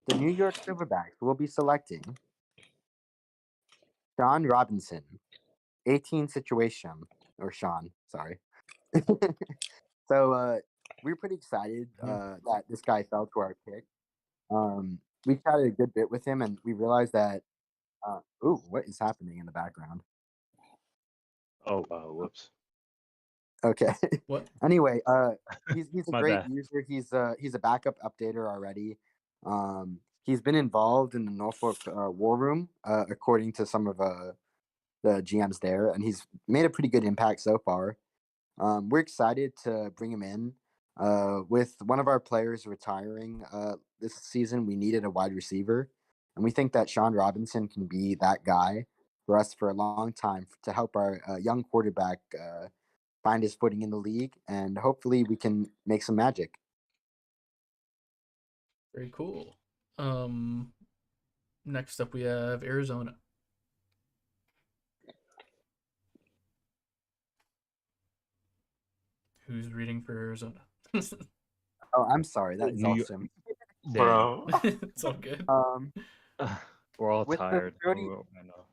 the New York Silverbacks will be selecting Sean Robinson, 18 situation, or Sean, sorry. So we're pretty excited that this guy fell to our pick. We chatted a good bit with him, and we realized that. What is happening in the background? Oh, whoops. Okay. What? Anyway, he's a My great bad. user. He's a backup updater already. He's been involved in the Norfolk War Room, according to some of the GMs there, and he's made a pretty good impact so far. We're excited to bring him in. With one of our players retiring this season, we needed a wide receiver, and we think that Sean Robinson can be that guy for us for a long time to help our young quarterback find his footing in the league, and hopefully we can make some magic. Very cool. Next up we have Arizona. Who's reading for Arizona? Oh, I'm sorry, that is New all York- Sim. Bro. It's all good. We're all With the tired. 30 I know.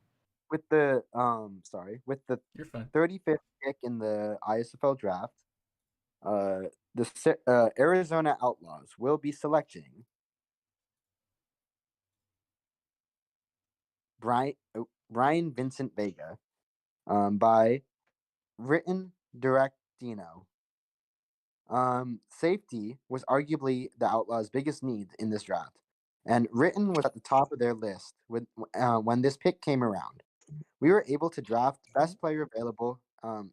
with the You're fine. 35th pick in the ISFL draft, the Arizona Outlaws will be selecting Brian Vincent Vega, by written directino. Safety was arguably the Outlaws' biggest need in this draft, and written was at the top of their list when this pick came around. We were able to draft best player available,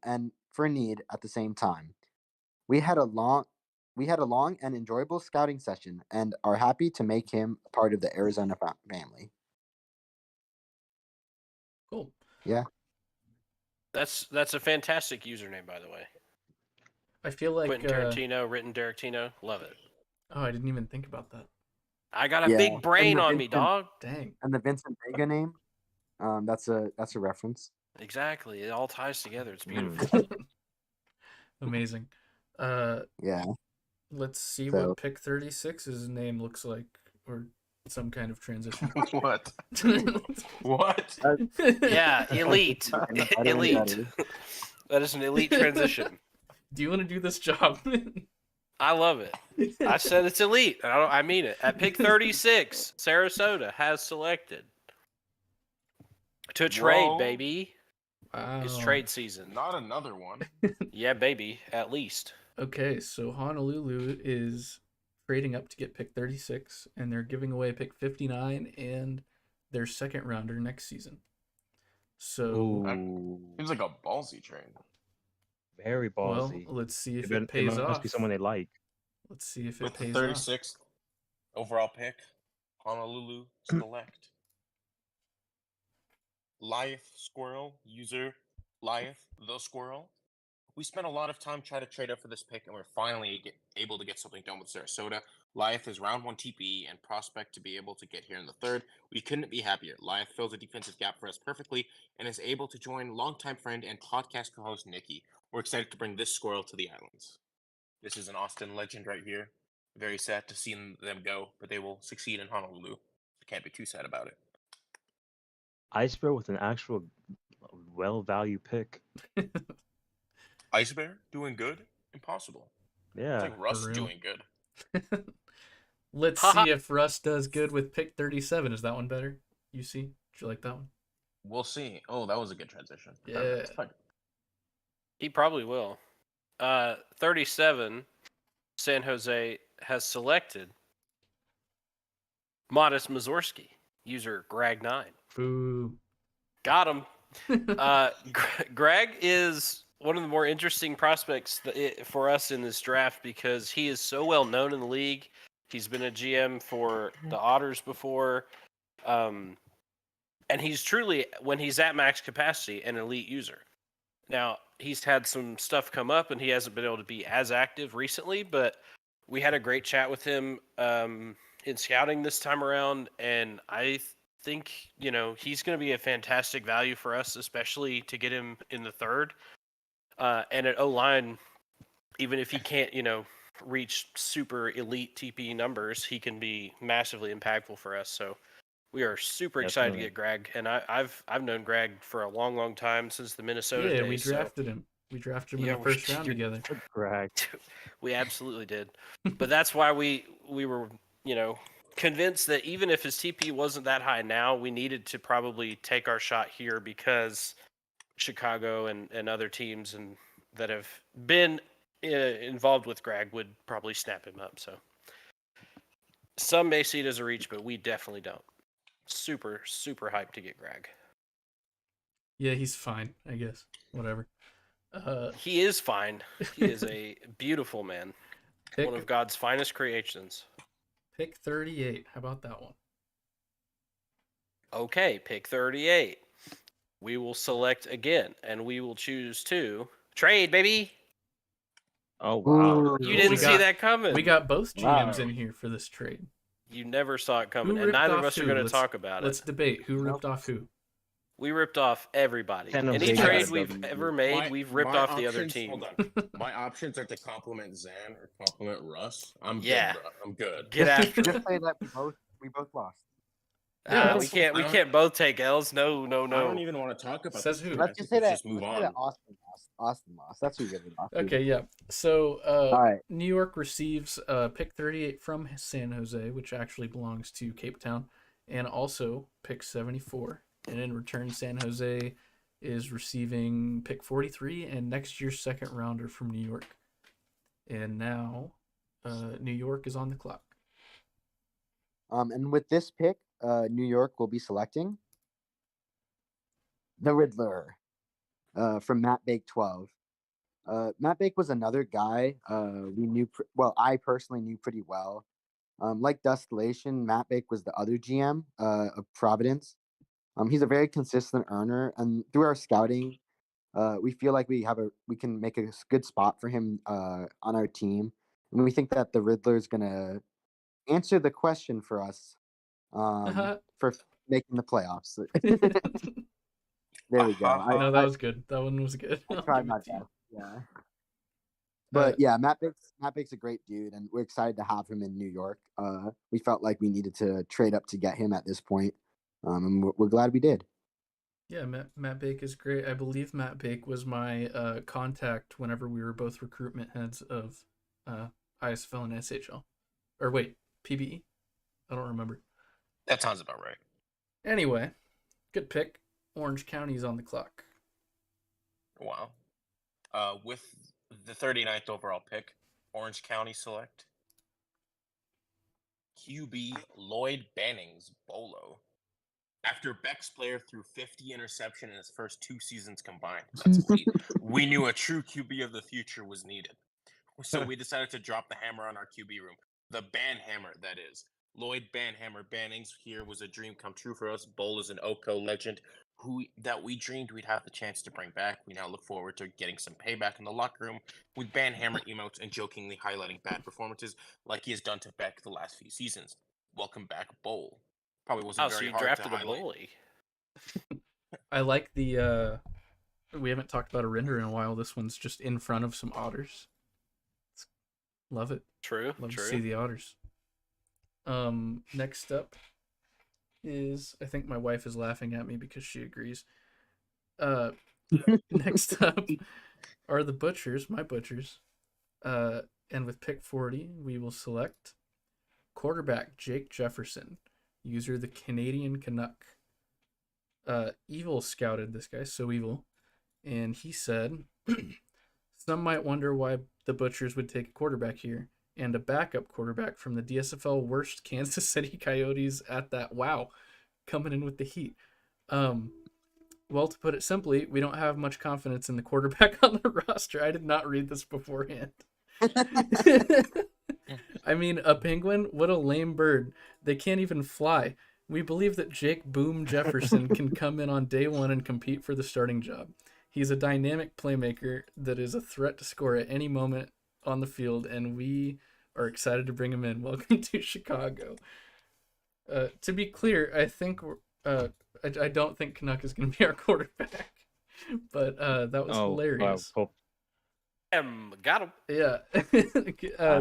and for need at the same time. We had a long we had a long and enjoyable scouting session and are happy to make him a part of the Arizona family. Cool. Yeah. That's a fantastic username, by the way. I feel like Quentin Tarantino, written Tarantino, love it. oh, I didn't even think about that. I got a Yeah. big brain And the on me, Vincent- dog. Dang. And the Vincent Vega name, that's a reference. Exactly, it all ties together. It's Mm. beautiful. Amazing. Yeah. Let's see So- what pick 36's name looks like, or some kind of transition. What? What? Yeah, elite, Getting better and elite. better. That is an elite transition. Do you want to do this job? I love it. I said it's elite. I mean it. At pick 36, Sarasota has selected to trade, Whoa. baby. Wow. It's trade season. Not another one. Yeah, baby, at least. Okay, so Honolulu is trading up to get pick 36, and they're giving away pick 59 and their second rounder next season. So, Ooh, Seems like a ballsy trade. very well, ballsy. let's see if It it pays must off. be someone they like. Let's see if it With the pays off. 36th overall pick, Honolulu select Lyeth Squirrel, user Lyeth the Squirrel. We spent a lot of time trying to trade up for this pick, and we're finally able to get something done with Sarasota. Lyeth is round 1 TPE and prospect to be able to get here in the third. We couldn't be happier. Lyeth fills a defensive gap for us perfectly and is able to join longtime friend and podcast co-host Nikki. We're excited to bring this squirrel to the islands. This is an Austin legend right here. Very sad to see them go, but they will succeed in Honolulu. Can't be too sad about it. Ice Bear with an actual well-valued pick. Ice Bear doing good? Impossible. It's Yeah. like Russ real. doing good. Let's Haha. see if Russ does good with pick 37. Is that one better? You see? Did you like that one? We'll see. Oh, that was a good transition. Yeah. Perfect. Fine. He probably will. 37, San Jose has selected Modest Mazorski, user Greg9. Boo. Got him. Greg is one of the more interesting prospects for us in this draft because he is so well known in the league. He's been a GM for the Otters before. And he's truly, when he's at max capacity, an elite user. Now, he's had some stuff come up and he hasn't been able to be as active recently, but we had a great chat with him in scouting this time around, and I think, he's going to be a fantastic value for us, especially to get him in the third. And at O-line, even if he can't, reach super elite TP numbers, he can be massively impactful for us. So we are super excited to Definitely. get Greg, and I've known Greg for a long, long time since the Minnesota Yeah, days. we drafted him. We drafted him Yeah, in the we- first round you're- together. Greg. We absolutely did. But that's why we were, convinced that even if his TP wasn't that high now, we needed to probably take our shot here because Chicago and other teams and that have been involved with Greg would probably snap him up. So some may see it as a reach, but we definitely don't. Super, super hyped to get Greg. Yeah, he's fine, I guess. Whatever. He is fine. He is a beautiful man. One of pick God's finest creations. 38. How about that one? Okay, pick 38. We will select again, and we will choose to trade, baby. Oh wow. Ooh. You didn't we see got- that coming. We got both GMs Wow. in here for this trade. You never saw it coming, Who and ripped neither of off us are who? going to Let's- talk about Let's it. debate who ripped off who. We ripped off everybody. San Jose Any got trade a we've W. ever made, we've ripped off the other team. Hold on. My options are to compliment Zan or compliment Russ. I'm Yeah. good, bro. I'm good. Get after Just it. say that we both lost. Yeah, We can't. We I don't- can't both take L's. No, no, I don't no. even want to talk about Says this. who? guys. Let's just say that. Just move let's say that on. Austin lost. Austin lost. That's who really lost. Okay, yeah. So All right. New York receives pick 38 from San Jose, which actually belongs to Cape Town, and also pick 74. And in return, San Jose is receiving pick 43 and next year's second rounder from New York. And now New York is on the clock. And with this pick, New York will be selecting the Riddler from Matt Bake 12. Matt Bake was another guy we knew. I personally knew pretty well. Like Dustillation, Matt Bake was the other GM of Providence. He's a very consistent earner, and through our scouting, we feel like we can make a good spot for him on our team, and we think that the Riddler is gonna answer the question for us for making the playoffs. There we go. No, that was good. That one was good. I I'll tried give my it to you. best. Yeah. But yeah, Matt Bake's a great dude, and we're excited to have him in New York. We felt like we needed to trade up to get him at this point, and we're glad we did. Yeah, Matt Bake is great. I believe Matt Bake was my contact whenever we were both recruitment heads of ISFL and SHL. Or wait, PBE? I don't remember. That sounds about right. Anyway, good pick. Orange County's on the clock. Wow. With the 39th overall pick, Orange County select QB Lloyd Bannings Bolo. After Beck's player threw 50 interception in his first 2 seasons combined, that's elite. We knew a true QB of the future was needed. So we decided to drop the hammer on our QB room. The Ban Hammer, that is. Lloyd Banhammer Bannings here was a dream come true for us. Bowl is an OCO legend that we dreamed we'd have the chance to bring back. We now look forward to getting some payback in the locker room with Banhammer emotes and jokingly highlighting bad performances like he has done to Beck the last few seasons. Welcome back, Bowl. Probably wasn't Oh, so very you hard drafted to a highlight. bully. I like the we haven't talked about a render in a while. This one's just in front of some otters. Love it. True. Love true. to see the otters. Next up is, I think my wife is laughing at me because she agrees. Next up are the butchers, my butchers. And with pick 40, we will select quarterback Jake Jefferson, user the Canadian Canuck. Evil scouted this guy, so evil, and he said, some might wonder why the butchers would take a quarterback here, and a backup quarterback from the DSFL worst Kansas City Coyotes at that. Wow, coming in with the heat. Well, to put it simply, we don't have much confidence in the quarterback on the roster. I did not read this beforehand. I mean, a penguin? What a lame bird. They can't even fly. We believe that Jake Boom Jefferson can come in on day one and compete for the starting job. He's a dynamic playmaker that is a threat to score at any moment on the field, and we are excited to bring him in. Welcome to Chicago. To be clear, I think I don't think Canuck is going to be our quarterback, but that was hilarious. Got him. Yeah,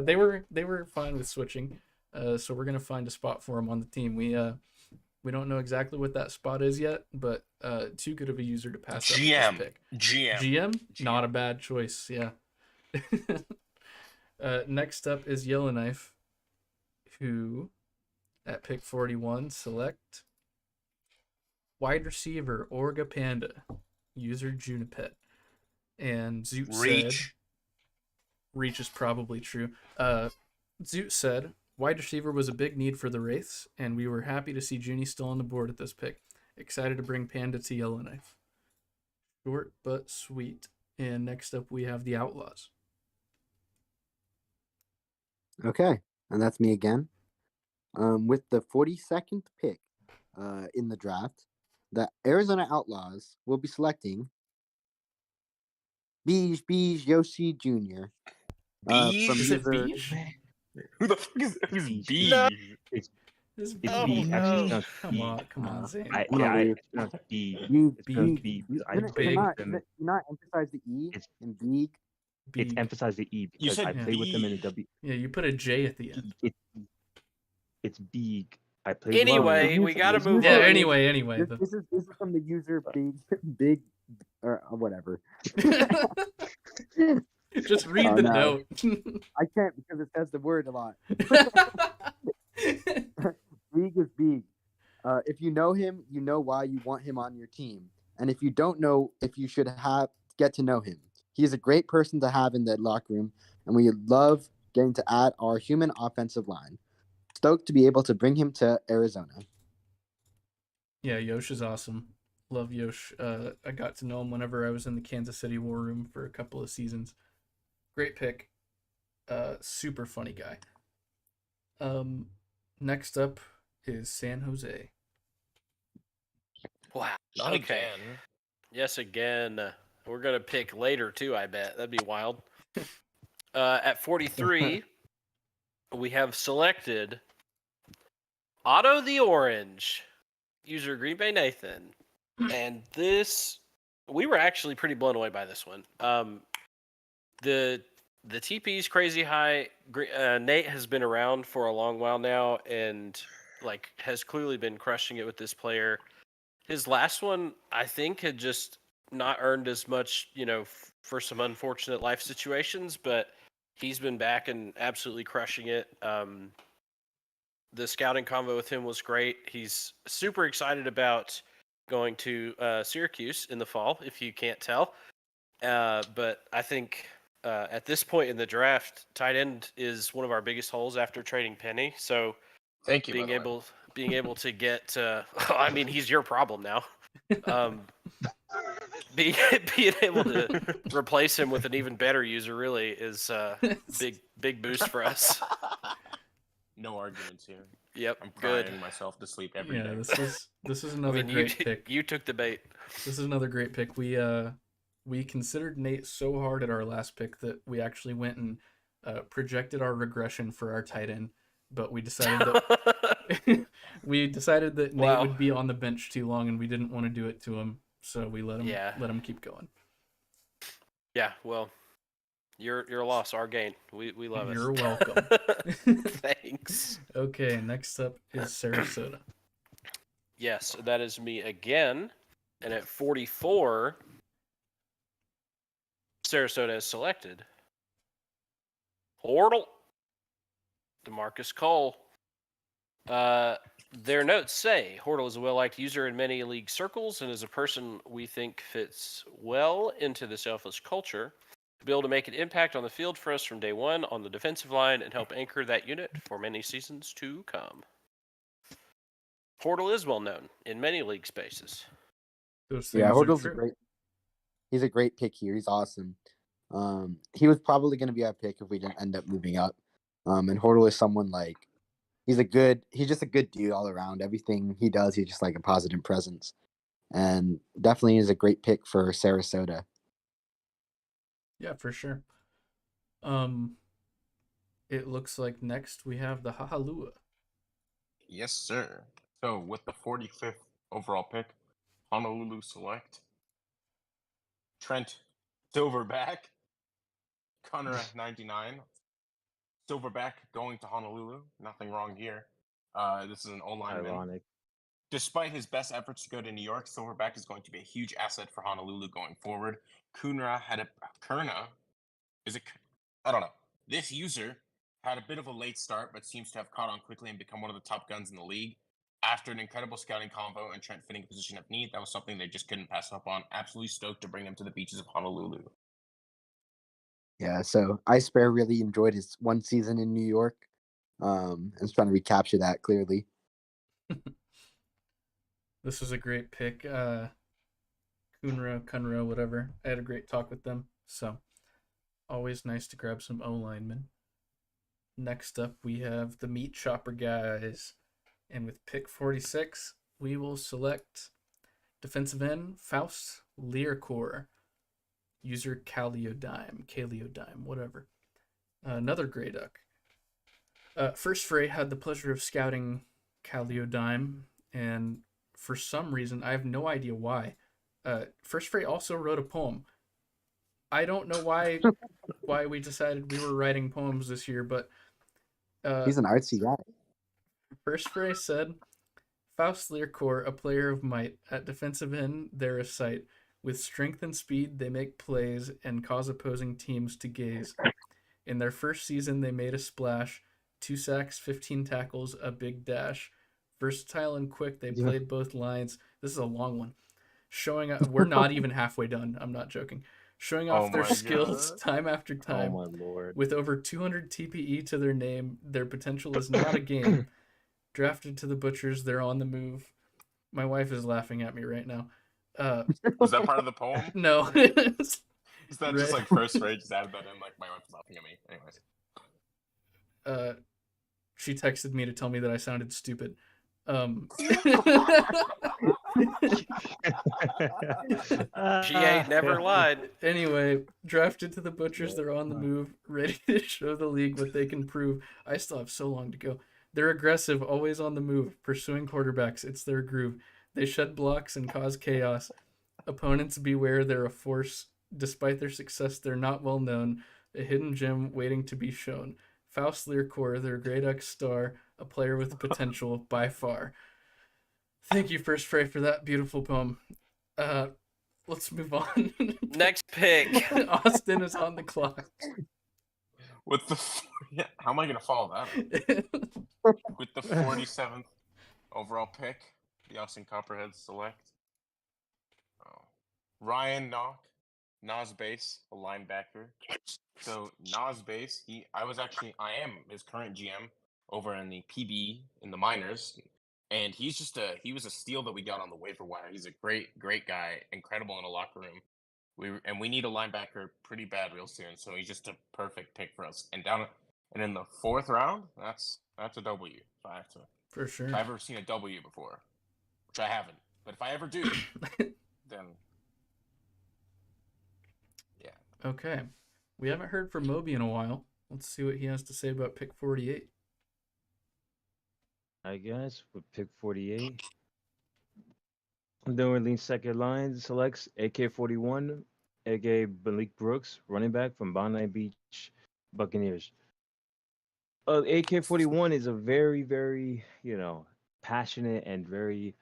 they were fine with switching, so we're gonna find a spot for him on the team. We don't know exactly what that spot is yet, but too good of a user to pass up this pick. GM, not a bad choice. Yeah. Next up is Yellowknife, who at pick 41 select wide receiver Orga Panda, user Junipet, and Zoot said Reach is probably true. Zoot said wide receiver was a big need for the Wraiths, and we were happy to see Junie still on the board at this pick. Excited to bring Panda to Yellowknife. Short but sweet. And next up, we have the Outlaws. Okay, and that's me again. With the 42nd pick in the draft, the Arizona Outlaws will be selecting Beige Yoshi Jr. From Is it user Beige? Who the fuck is who's Beige. B? No. It's It's it's Oh, B. Actually, it's no. pronounced Come B. on, come on, Zane. I'm gonna leave. It's pronounced B. You It's pronounced Beeg. B because I You're played Big. with them. not emphasize the E It's in Beeg. it's Beeg. emphasized the E because said I played with them in the Beige. W. Yeah, you put a J at the end. It's Beeg. I played with them. Anyway, the we user- gotta the move user Yeah, on. is- anyway. This is from the user big or whatever. Just read Oh, the no. note. I can't because it says the word a lot. Beeg is Beeg. If you know him, you know why you want him on your team. And if you don't know if you should get to know him. He is a great person to have in the locker room, and we love getting to add our human offensive line. Stoked to be able to bring him to Arizona. Yeah, Yosh is awesome. Love Yosh. I got to know him whenever I was in the Kansas City War Room for a couple of seasons. Great pick. Super funny guy. Next up is San Jose. Wow. Not Okay. again. Yes, again. We're gonna pick later too. I bet that'd be wild. At 43, we have selected Otto the Orange, user Green Bay Nathan, and this we were actually pretty blown away by this one. The TP's crazy high. Nate has been around for a long while now, and like has clearly been crushing it with this player. His last one, I think, had just not earned as much, for some unfortunate life situations, but he's been back and absolutely crushing it. The scouting convo with him was great. He's super excited about going to Syracuse in the fall, if you can't tell. But I think at this point in the draft, tight end is one of our biggest holes after trading Penny. So Thank you. being by the way. able to get I mean, he's your problem now. Being able to replace him with an even better user really is big boost for us. No arguments here. Yep, I'm good. crying myself to sleep every day. Yeah, this is I another mean, great pick. You took the bait. This is another great pick. We considered Nate so hard at our last pick that we actually went and projected our regression for our tight end, but we decided that Nate Wow. would be on the bench too long, and we didn't want to do it to him, so we let Yeah. him keep going. Yeah, well, your loss, our gain. We love it. You're welcome. Thanks. Okay, next up is Sarasota. Yes, that is me again. And at 44, Sarasota is selected Hortle, DeMarcus Cole. Their notes say Hortle is a well-liked user in many league circles and is a person we think fits well into the selfless culture to be able to make an impact on the field for us from day one on the defensive line and help anchor that unit for many seasons to come. Hortle is well known in many league spaces. Those Yeah, things are Hortle's true. great. He's a great pick here. He's awesome. He was probably going to be our pick if we didn't end up moving up. And Hortle is someone like he's just a good dude all around. Everything he does, he's just like a positive presence, and definitely is a great pick for Sarasota. Yeah, for sure. It looks like next we have the Hahalua. Yes, sir. So with the 45th overall pick, Honolulu select Trent Silverback, Connor 99. Silverback going to Honolulu. Nothing wrong here. This is an O-lineman. Ironic. Despite his best efforts to go to New York, Silverback is going to be a huge asset for Honolulu going forward. Kunra I don't know. This user had a bit of a late start, but seems to have caught on quickly and become one of the top guns in the league. After an incredible scouting convo and Trent fitting a position of need, that was something they just couldn't pass up on. Absolutely stoked to bring him to the beaches of Honolulu. Yeah, so Ice Bear really enjoyed his one season in New York. And is trying to recapture that clearly. This was a great pick. Kunra, whatever. I had a great talk with them. So always nice to grab some O linemen. Next up, we have the meat chopper guys. And with pick 46, we will select defensive end Faust Learcore. User Caliodyme, whatever. Another Grey Duck. First Fray had the pleasure of scouting Caliodyme, and for some reason, I have no idea why, First Fray also wrote a poem. I don't know why we decided we were writing poems this year, but He's an artsy guy. First Fray said, Faust Learcore, a player of might. At defensive end, they're a sight. With strength and speed, they make plays and cause opposing teams to gaze. In their first season, they made a splash. 2 sacks, 15 tackles, a big dash. Versatile and quick, they played both lines. This is a long one. We're not even halfway done. I'm not joking. Showing off their my skills God. time after time. Oh my lord. With over 200 TPE to their name, their potential is not a game. Drafted to the Butchers, they're on the move. My wife is laughing at me right now. Was that part of the poem? No. Is that just Right. like first rage? Just added that in. Like my wife was laughing at me. Anyways. She texted me to tell me that I sounded stupid. She ain't never lied. Anyway, drafted to the Butchers, they're on the move, ready to show the league what they can prove. I still have so long to go. They're aggressive, always on the move, pursuing quarterbacks. It's their groove. They shed blocks and cause chaos. Opponents beware, they're a force. Despite their success, they're not well known. A hidden gem waiting to be shown. Faust Learcore, their Great X star, a player with potential by far. Thank you, First Fray, for that beautiful poem. Let's move on. Next pick. Austin is on the clock. With the how am I gonna follow that up? With the 47th overall pick, the Austin Copperheads select Ryan Nas Base, a linebacker. So Nas Base, I am his current GM over in the PB in the minors, and he was a steal that we got on the waiver wire. He's a great guy, incredible in a locker room. We need a linebacker pretty bad real soon, so he's just a perfect pick for us. And in the 4th round, that's a W. For sure. If I've ever seen a W before, which I haven't, but if I ever do, then yeah. Okay. We haven't heard from Moby in a while. Let's see what he has to say about pick 48. I guess with pick 48. New Orleans second line selects AK-41, aka Malik Brooks, running back from Bondi Beach Buccaneers. AK-41 is a very, very, passionate and very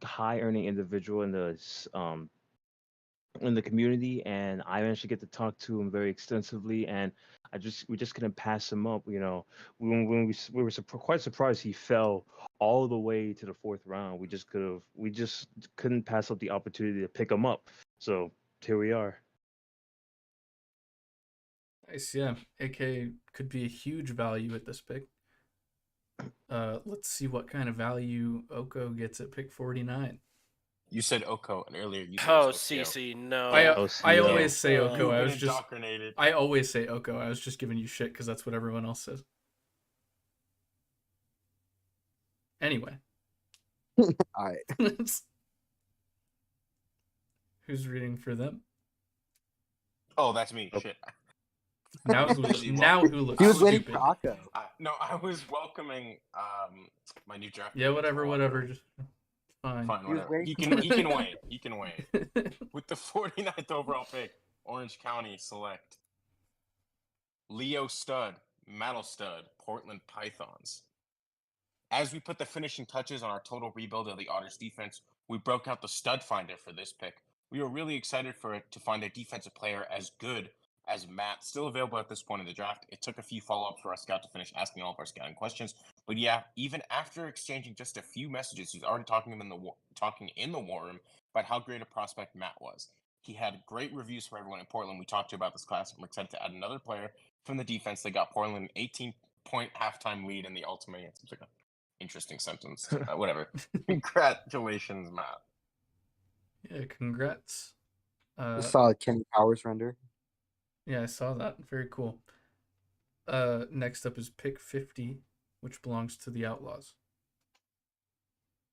high earning individual in the community, and I actually get to talk to him very extensively, and we just couldn't pass him up. When we were quite surprised he fell all the way to the 4th round. We just couldn't pass up the opportunity to pick him up. So here we are. Nice, yeah. AK could be a huge value at this pick. Let's see what kind of value Oko gets at pick 49. You said Oko, and earlier you said Oh, OCO. CC, no. I always say Oko. You've I been was just indoctrinated. I always say Oko. I was just giving you shit because that's what everyone else says. Anyway. All right. Who's reading for them? Oh, that's me. Oh. Shit. Now who looks He was waiting stupid? for Akko. No, I was welcoming my new draft. Yeah, whatever. Just fine. Fine, He was whatever. waiting He can wait. He can wait. With the 49th overall pick, Orange County select Leo Stud, Metal Stud, Portland Pythons. As we put the finishing touches on our total rebuild of the Otters defense, we broke out the stud finder for this pick. We were really excited to find a defensive player as good as Matt, still available at this point in the draft. It took a few follow-ups for our scout to finish asking all of our scouting questions. But yeah, even after exchanging just a few messages, he's already talking in the war room about how great a prospect Matt was. He had great reviews for everyone in Portland. We talked to you about this class, and we're excited to add another player from the defense that got Portland an 18-point halftime lead in the ultimate. It seems like an interesting sentence. Whatever. Congratulations, Matt. Yeah, congrats. I saw Kenny Powers render. Yeah, I saw that. Very cool. Next up is pick 50, which belongs to the Outlaws.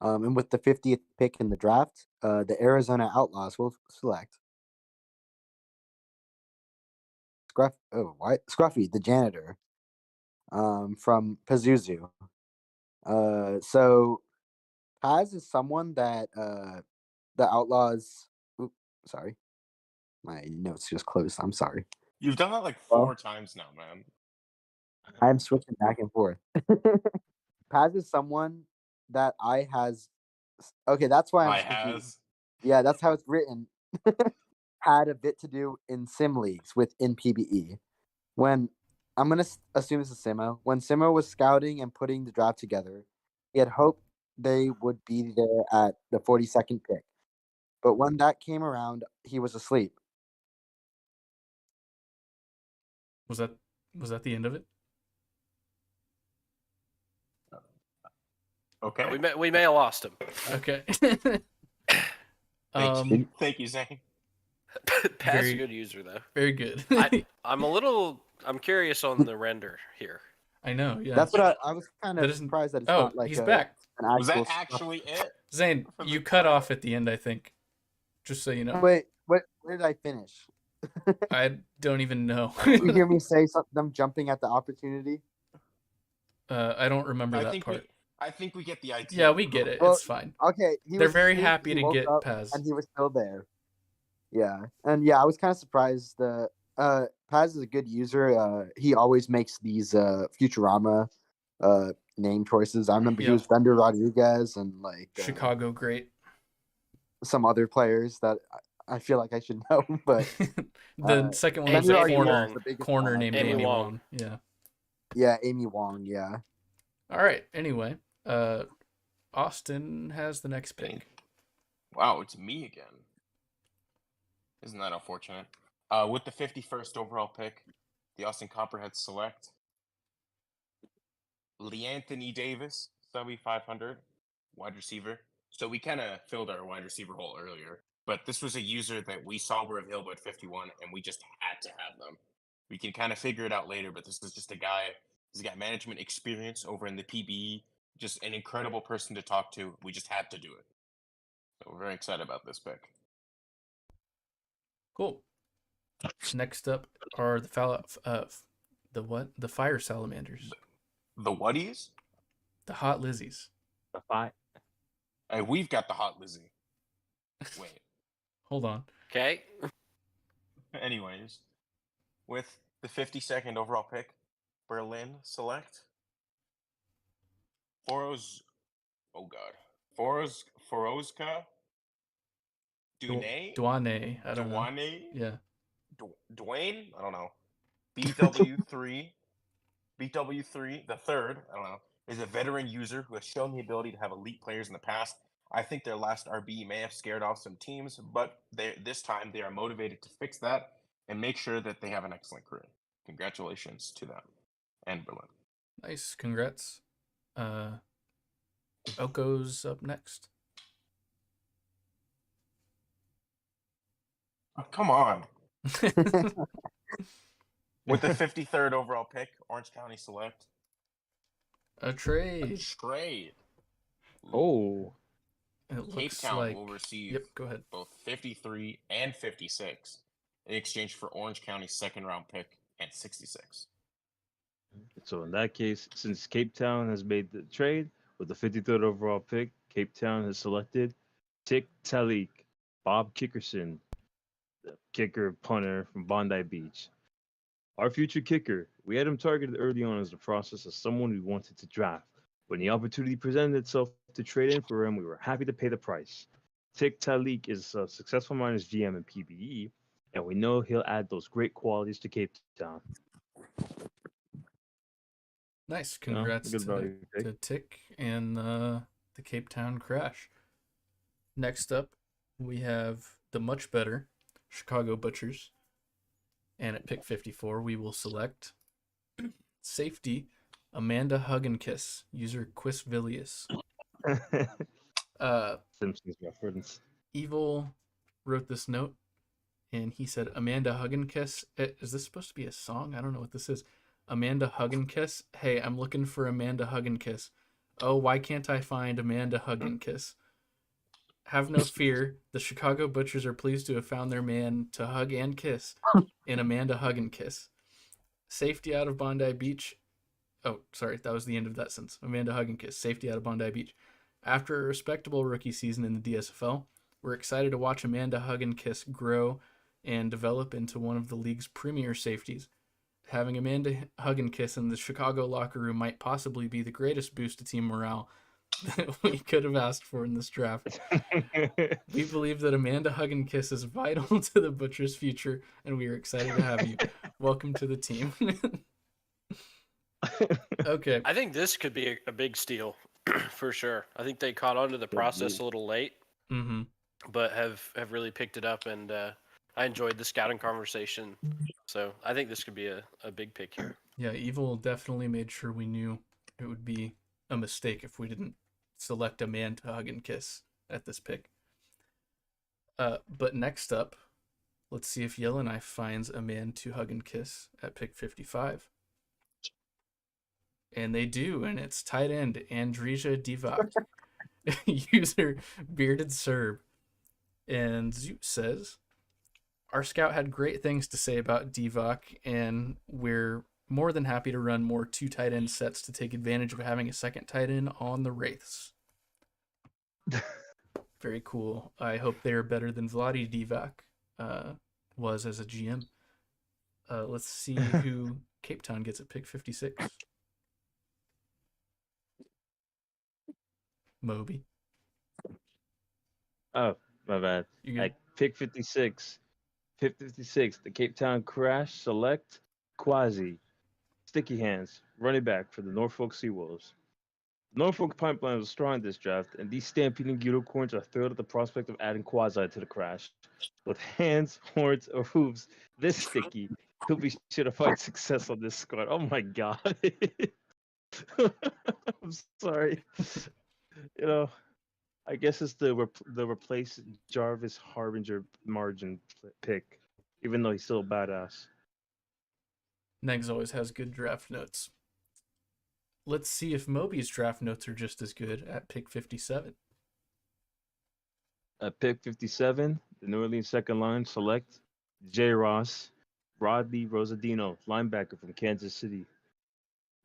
And with the 50th pick in the draft, the Arizona Outlaws will select Scruffy, the janitor, from Pazuzu. So Paz is someone that the Outlaws. Oops, sorry, my notes just closed. I'm sorry. You've done that like Well- 4 times now, man. I'm switching back and forth. Paz is someone that I has. Okay, that's why I'm I confused. has. Yeah, that's how it's written. Had a bit to do in sim leagues within PBE. When I'm gonna assume this is Simo. When Simo was scouting and putting the draft together, he had hoped they would be there at the 42nd pick. But when that came around, he was asleep. Was that the end of it? Okay. We may have lost him. Okay. Thank you. Thank you, Zane. Pat's Very- a good user though. Very good. I'm curious on the render here. I know. Yeah. That's what I was kind That of isn't- surprised that it's Oh, not like he's an back. actual. Was that stuff. actually it? Zane, For the you cut draft? off at the end, I think. Just so you know. Wait, where did I finish? I don't even know. You hear me say something? Them jumping at the opportunity. I don't remember that part. I think we get the idea. Yeah, we get it. Well, It's fine. Okay, They're was very asleep, happy he to woke get up, Paz. and he was still there. Yeah, and I was kind of surprised. Paz is a good user. He always makes these Futurama name choices. I remember he Yep. was Thunder Rodriguez and like Chicago great. some other players that I feel like I should know, but The second one was Amy a Amy corner Wong. the biggest corner one, I named feel Amy Amy like. Wong. Yeah. Yeah, Amy Wong. Yeah. All right. Anyway, Austin has the next pick. Wow, it's me again. Isn't that unfortunate? With the 51st overall pick, the Austin Copperheads select Leanthony Davis, 7,500, wide receiver. So we kind of filled our wide receiver hole earlier, but this was a user that we saw were available at 51, and we just had to have them. We can kind of figure it out later, but this is just a guy. He's got management experience over in the PBE. Just an incredible person to talk to. We just had to do it. So we're very excited about this pick. Cool. Next up are the fire salamanders, The Whatties? the hot Lizzies. The five. Hey, we've got the Hot Lizzie. Wait. Hold on. Okay. Anyways, with the 52nd overall pick, Berlin select Forozka Dune Duane. I don't know. Dwane Yeah. Dwayne, I don't know. BW3 the third, I don't know, is a veteran user who has shown the ability to have elite players in the past. I think their last RB may have scared off some teams, but this time they are motivated to fix that and make sure that they have an excellent career. Congratulations to them and Berlin. Nice. Congrats. Oko's up next. Oh, come on. With the 53rd overall pick, Orange County select A a trade. trade. Oh, It Cape looks Town like. will receive Yep. Go ahead. both 53 and 56 in exchange for Orange County's second round pick and 66. so in that case, since Cape Town has made the trade with the 53rd overall pick, Cape Town has selected Tik Talik, Bob Kickerson, the kicker punter from Bondi Beach. Our future kicker, we had him targeted early on as the process as someone we wanted to draft. When the opportunity presented itself to trade in for him, we were happy to pay the price. Tik Talik is a successful minors GM in PBE, and we know he'll add those great qualities to Cape Town. Nice. You know, Congrats good value pick. to Tick and the Cape Town Crash. Next up, we have the much better Chicago Butchers. And at pick 54, we will select safety Amanda Hugginkiss, user Quisvilius. Simpsons reference. Evil wrote this note, and he said, Amanda Hug and Kiss. Is this supposed to be a song? I don't know what this is. Amanda Hug and Kiss. Hey, I'm looking for Amanda Hug and Kiss. Oh, why can't I find Amanda Hug and Kiss? Have no fear. The Chicago Butchers are pleased to have found their man to hug and kiss in Amanda Hug and Kiss. Safety out of Bondi Beach. Oh, sorry, that was the end of that sentence. Amanda Hug and Kiss. Safety out of Bondi Beach. After a respectable rookie season in the DSFL, we're excited to watch Amanda Hug and Kiss grow and develop into one of the league's premier safeties. Having Amanda Hug and Kiss in the Chicago locker room might possibly be the greatest boost to team morale that we could have asked for in this draft. We believe that Amanda Hug and Kiss is vital to the Butchers' future, and we are excited to have you. Welcome to the team. Okay. I think this could be a big steal for sure. I think they caught on to the process a little late, but have really picked it up, and I enjoyed the scouting conversation. So I think this could be a big pick here. Yeah, Evil definitely made sure we knew it would be a mistake if we didn't select a man to hug and kiss at this pick. But next up, let's see if Yellowknife finds a man to hug and kiss at pick 55. And they do, and it's tight end Andrija Divac, user Bearded Serb. And Zoot says, our scout had great things to say about Divac, and we're more than happy to run more 2 tight end sets to take advantage of having a second tight end on the Wraiths. Very cool. I hope they're better than Vladi Divac was as a GM. Let's see who Cape Town gets at pick 56. Moby. Oh, my bad. At pick 56. Pick 56, the Cape Town Crash select Quasi. Sticky Hands, running back for the Norfolk Seawolves. Norfolk pipeline was strong in this draft, and these stampeding unicorns are thrilled at the prospect of adding Quasi to the Crash. With hands, horns, or hooves this sticky, he'll be sure to find success on this squad. Oh my god. I'm sorry. You know, I guess it's the replace Jarvis Harbinger margin pick, even though he's still a badass. Negs always has good draft notes. Let's see if Moby's draft notes are just as good at pick 57. At pick 57, the New Orleans second line select J. Ross, Rodney Rosadino, linebacker from Kansas City.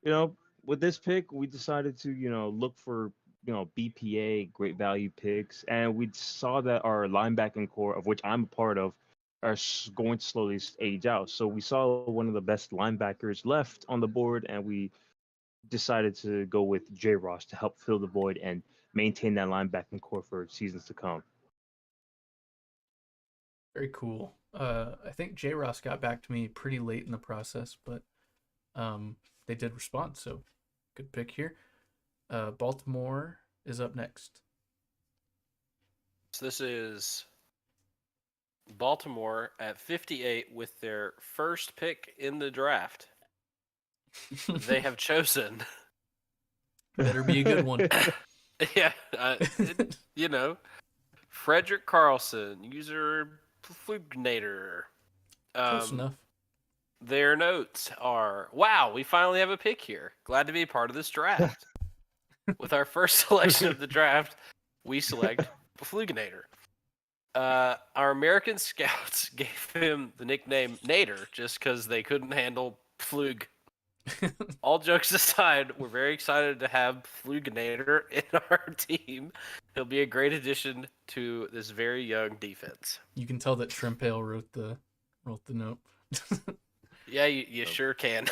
You know, with this pick, we decided to, look for, BPA, great value picks. And we saw that our linebacking core, of which I'm a part of, are going to slowly age out. So we saw one of the best linebackers left on the board, and we decided to go with J. Ross to help fill the void and maintain that linebacking core for seasons to come. Very cool. I think J. Ross got back to me pretty late in the process, but they did respond, so good pick here. Baltimore is up next. So this is Baltimore at 58 with their first pick in the draft. They have chosen. Better be a good one. Yeah, Frederick Carlson, user Flugnator. Close enough. Their notes are, wow, we finally have a pick here. Glad to be a part of this draft. With our first selection of the draft, we select Flugnator. Our American scouts gave him the nickname Nader just because they couldn't handle Flug. All jokes aside, we're very excited to have Flugnator in our team. He'll be a great addition to this very young defense. You can tell that Shrimpale wrote the note. Yeah, you sure can.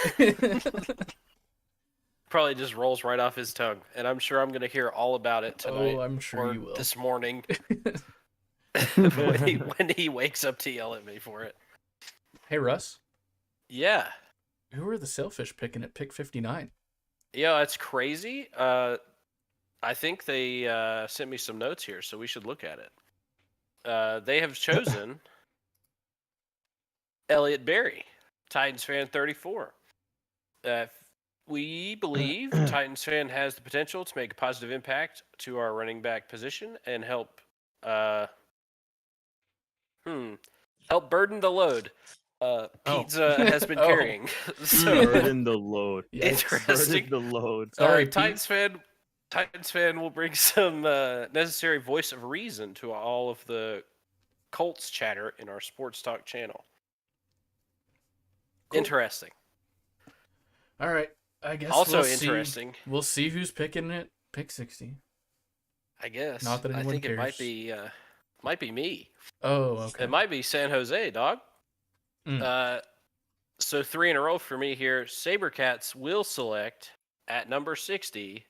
Probably just rolls right off his tongue, and I'm sure I'm going to hear all about it tonight. Oh, I'm sure you will. This morning, when he wakes up to yell at me for it. Hey, Russ. Yeah. Who are the Sailfish picking at pick 59? Yeah, that's crazy. I think they sent me some notes here, so we should look at it. They have chosen Elliot Berry, Titans fan 34. We believe Titans fan has the potential to make a positive impact to our running back position and help Help burden the load. Pizza has been Oh. carrying. So Burden the load. Yikes. interesting. Burden the load. Sorry, Pete. Titans fan will bring some necessary voice of reason to all of the Colts chatter in our sports talk channel. Cool. Interesting. All right. I guess Also we'll interesting. See, we'll see who's picking it. Pick 60. I guess. Not that I anyone think it cares. might be me. Oh, okay. It might be San Jose, dog. Mm. So 3 in a row for me here. Sabercats will select at number 60,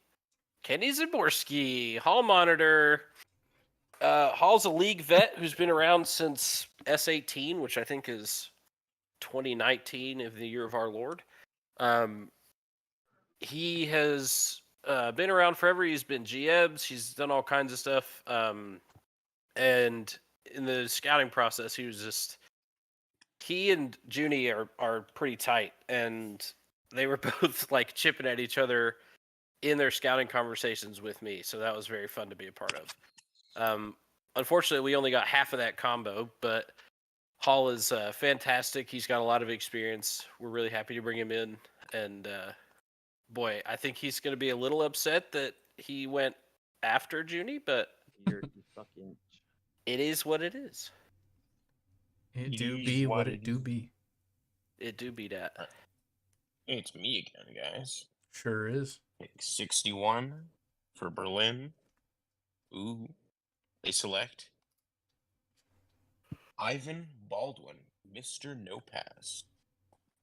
Kenny Zaborski, Hall monitor. Hall's a league vet who's been around since S18, which I think is 2019 of the year of our Lord. He has been around forever. He's been GMs. He's done all kinds of stuff. And in the scouting process, he and Junie are pretty tight, and they were both like chipping at each other in their scouting conversations with me. So that was very fun to be a part of. Unfortunately, we only got half of that combo, but Hall is fantastic. He's got a lot of experience. We're really happy to bring him in. And boy, I think he's going to be a little upset that he went after Junie, but it is what it is. It It do is be what what it it do is. be. It do be that. It's me again, guys. Sure is. Pick 61 for Berlin. Ooh. They select Ivan Baldwin, Mr. No Pass.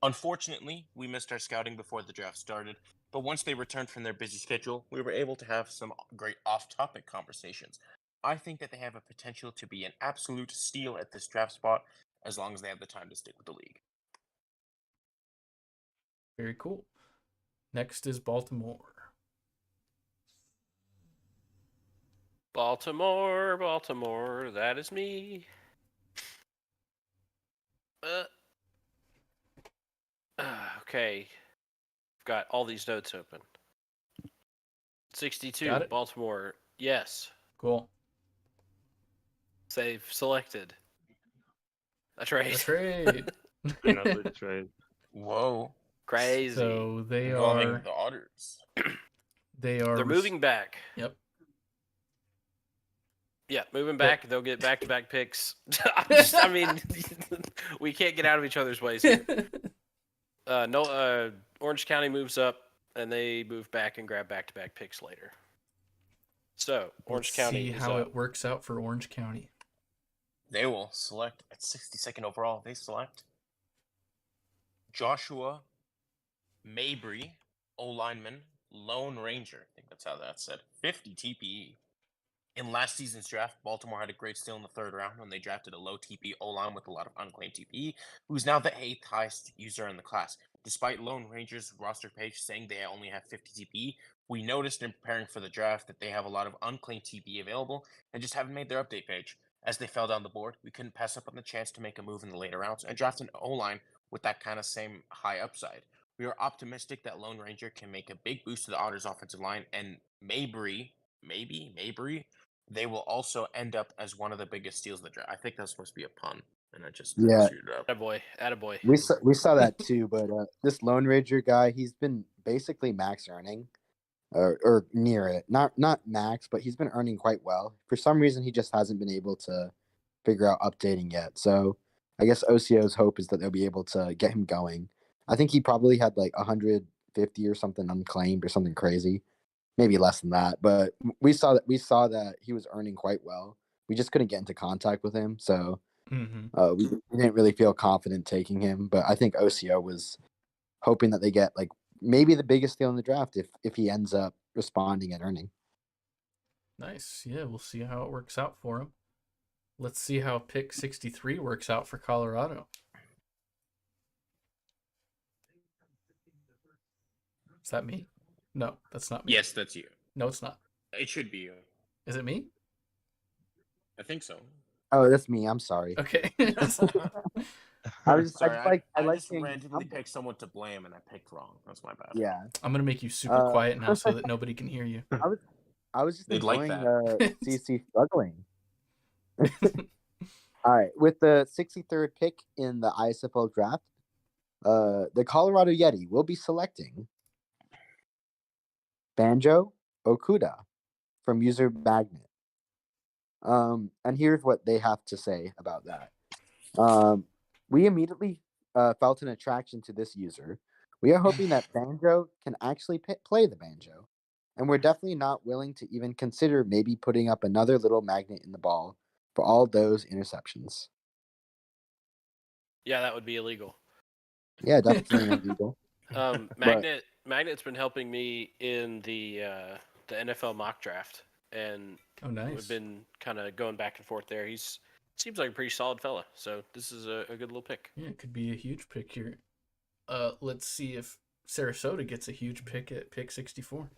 Unfortunately, we missed our scouting before the draft started, but once they returned from their busy schedule, we were able to have some great off-topic conversations. I think that they have a potential to be an absolute steal at this draft spot, as long as they have the time to stick with the league. Very cool. Next is Baltimore. Baltimore, that is me. Okay. I've got all these notes open. 62, Got it? Baltimore. Yes. Cool. They've selected a trade. A trade. Another trade. Whoa. Crazy. So they Involving are. the Otters. They're moving back. Yep. Yeah, moving back. They'll get back-to-back picks. I mean, we can't get out of each other's ways here. Orange County moves up, and they move back and grab back-to-back picks later. So Orange Let's County see is how up. it works out for Orange County. They will select at 62nd overall. They select Joshua Mabry, O-lineman, Lone Ranger. I think that's how that's said. 50 TPE. In last season's draft, Baltimore had a great steal in the 3rd round when they drafted a low TPE O-line with a lot of unclaimed TPE, who's now the 8th highest user in the class. Despite Lone Ranger's roster page saying they only have 50 TPE, we noticed in preparing for the draft that they have a lot of unclaimed TPE available and just haven't made their update page. As they fell down the board, we couldn't pass up on the chance to make a move in the later rounds and draft an O-line with that kind of same high upside. We are optimistic that Lone Ranger can make a big boost to the Otters' offensive line, and Mabry, they will also end up as one of the biggest steals of the draft. I think that's supposed to be a pun, and I just Yeah. screwed it up. Attaboy. We saw that too, but this Lone Ranger guy, he's been basically max earning, or near it. Not max, but he's been earning quite well. For some reason, he just hasn't been able to figure out updating yet. So I guess OCO's hope is that they'll be able to get him going. I think he probably had like 150 or something unclaimed or something crazy, maybe less than that. But we saw that he was earning quite well. We just couldn't get into contact with him, so we didn't really feel confident taking him. But I think OCO was hoping that they get like maybe the biggest deal in the draft if he ends up responding and earning. Nice. Yeah, we'll see how it works out for him. Let's see how pick 63 works out for Colorado. Is that me? No, that's not me. Yes, that's you. No, it's not. It should be you. Is it me? I think so. Oh, that's me. I'm sorry. Okay. I was Sorry, I like just being randomly humble. picked someone to blame, and I picked wrong. That's my bad. Yeah, I'm going to make you super quiet now so that nobody can hear you. I was just They'd like enjoying that. CC struggling. All right, with the 63rd pick in the ISFL draft, the Colorado Yeti will be selecting Banjo Okuda from user Magnet. And here's what they have to say about that. We immediately felt an attraction to this user. We are hoping that Banjo can actually play the banjo, and we're definitely not willing to even consider maybe putting up another little magnet in the ball for all those interceptions. Yeah, that would be illegal. Yeah, definitely illegal. Magnet's been helping me in the NFL mock draft, and Oh, nice. we've been kind of going back and forth there. Seems like a pretty solid fella, so this is a good little pick. Yeah, it could be a huge pick here. Let's see if Sarasota gets a huge pick at pick 64.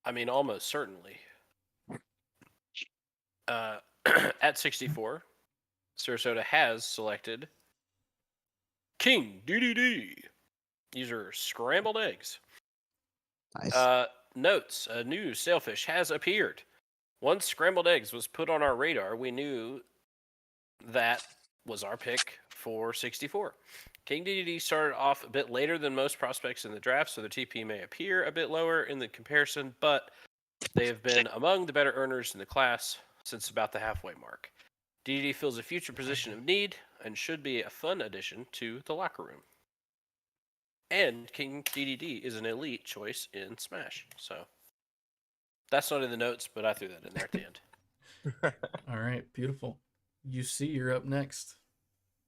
I mean, almost certainly. At 64, Sarasota has selected King DDD. User Scrambled Eggs. Nice. Notes: a new sailfish has appeared. Once Scrambled Eggs was put on our radar, we knew that was our pick for 64. King DDD started off a bit later than most prospects in the draft, so the TP may appear a bit lower in the comparison, but they have been among the better earners in the class since about the halfway mark. DDD fills a future position of need and should be a fun addition to the locker room. And King DDD is an elite choice in Smash, so that's not in the notes, but I threw that in there at the end. All right, beautiful. UC, you're up next.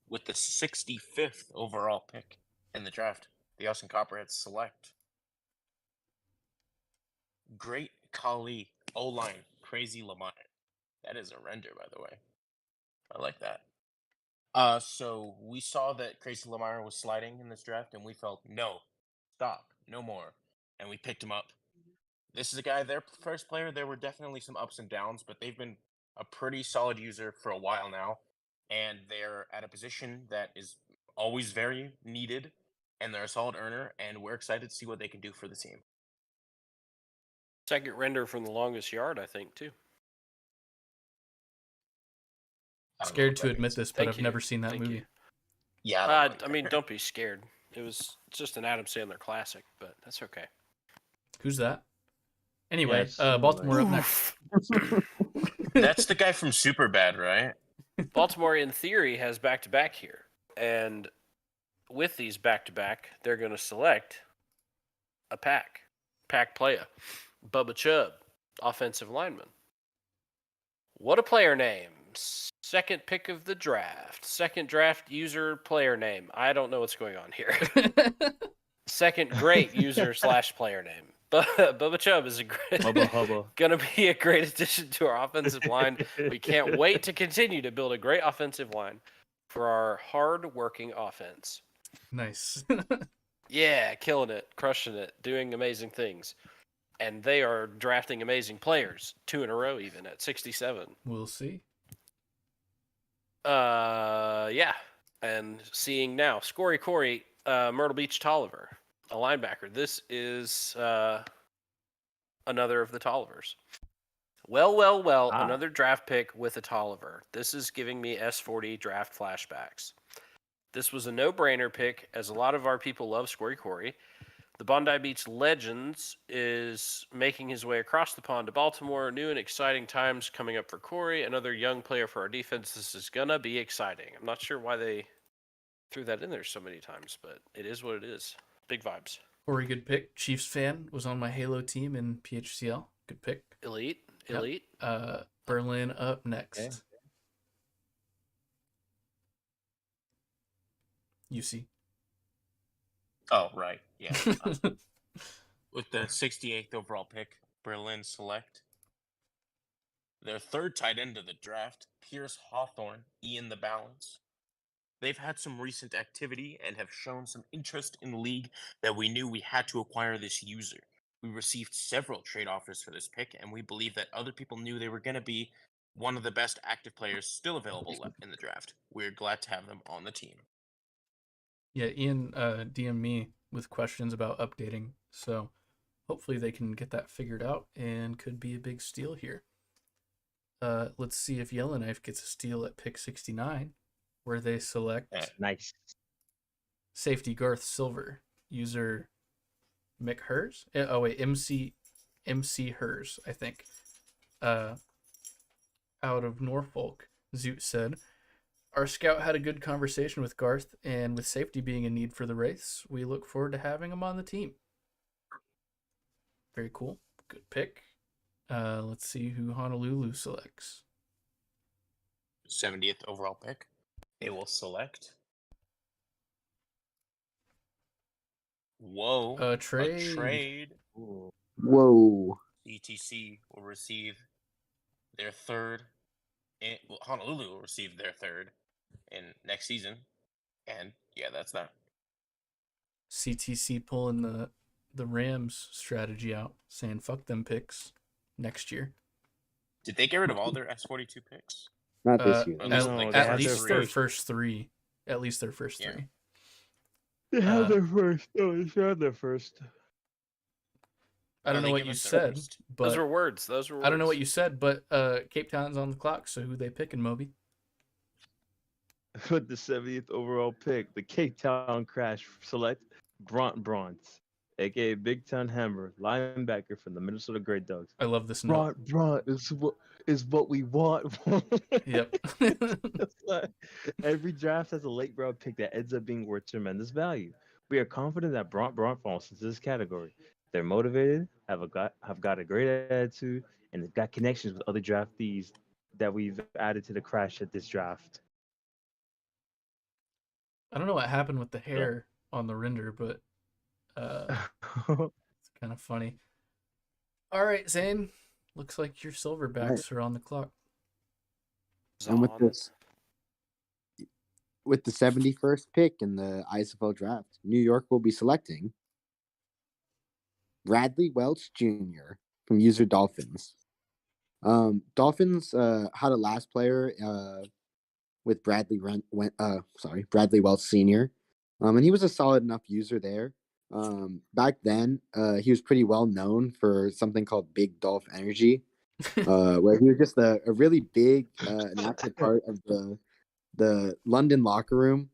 With the 65th overall pick in the draft, the Austin Copperheads select Great Kali O-line Crazy Lamar. That is a render, by the way. I like that. So we saw that Crazy Lamar was sliding in this draft, and we felt, no, stop, no more. And we picked him up. This is a guy, their first player, there were definitely some ups and downs, but they've been a pretty solid user for a while now. And they're at a position that is always very needed, and they're a solid earner, and we're excited to see what they can do for the team. Second render from the longest yard, I think, too. I don't know Scared what to that admit means. this, but Thank I've you. never seen that Thank movie. you. Yeah, I mean, don't be scared. It's just an Adam Sandler classic, but that's okay. Who's that? Anyway, I've seen, Baltimore like- up next. That's the guy from Superbad, right? Baltimore, in theory, has back-to-back here. And with these back-to-back, they're going to select a pack player. Bubba Chubb, offensive lineman. What a player name. Second pick of the draft. Second draft user player name. I don't know what's going on here. Second great user / player name. Bubba Chubb is Hubba hubba. gonna be a great addition to our offensive line. We can't wait to continue to build a great offensive line for our hard-working offense. Nice. Yeah, killing it, crushing it, doing amazing things. And they are drafting amazing players, 2 in a row even at 67. We'll see. Yeah. And seeing now, Scory Corey, Myrtle Beach Tolliver, a linebacker. This is another of the Tollivers. Well, another draft pick with a Tolliver. This is giving me S40 draft flashbacks. This was a no-brainer pick, as a lot of our people love Scory Corey. The Bondi Beach Legends is making his way across the pond to Baltimore. New and exciting times coming up for Corey, another young player for our defense. This is going to be exciting. I'm not sure why they threw that in there so many times, but it is what it is. Big vibes. Corey, good pick. Chiefs fan, was on my Halo team in PHCL. Good pick. Elite. Berlin up next. Okay. UC. Oh, right. Yeah. With the 68th overall pick, Berlin select their third tight end of the draft, Pierce Hawthorne, Ian the Balance. They've had some recent activity and have shown some interest in the league that we knew we had to acquire this user. We received several trade offers for this pick, and we believe that other people knew they were going to be one of the best active players still available in the draft. We're glad to have them on the team. Yeah, Ian DM'd me with questions about updating, so hopefully they can get that figured out and could be a big steal here. Let's see if Yellowknife gets a steal at pick 69, where they select Nice. safety Garth Silver, user Mick Hers. Oh wait, MC Hers, I think. Out of Norfolk, Zoot said, our scout had a good conversation with Garth, and with safety being a need for the race, we look forward to having him on the team. Very cool. Good pick. Let's see who Honolulu selects. 70th overall pick. They will select. Whoa. A trade. A trade. Ooh. Whoa. ETC will receive their third. Well, Honolulu will receive their third in next season. And yeah, that's that. CTC pulling the Rams strategy out, saying fuck them picks next year. Did they get rid of all their S42 picks? Not this year. Or No, like they At had least their their first three. At least their first Yeah. three. They had their first. Oh, they had their first. I don't Oh, know they what gave you us their said, first. but Those were words. Those were words. I don't know what you said, but Cape Town's on the clock, so who they picking, Moby? With the 70th overall pick, the Cape Town Crash select Bront Bronze, aka Big Town Hammer, linebacker from the Minnesota Great Dogs. I love this note. Bront is what we want. Yep. That's why every draft has a late round pick that ends up being worth tremendous value. We are confident that Bront falls into this category. They're motivated, have got a great attitude, and they've got connections with other draftees that we've added to the Crash at this draft. I don't know what happened with the hair on the render, but it's kind of funny. All right, Zane. Looks like your Silverbacks are on the clock. And with Zon. this, with the 71st pick in the ISFL draft, New York will be selecting Bradley Welch Jr. from user Dolphins. Dolphins had a last player with Bradley Welch Sr. And he was a solid enough user there. Back then, he was pretty well known for something called Big Dolph Energy, where he was just a really big and active part of the London locker room.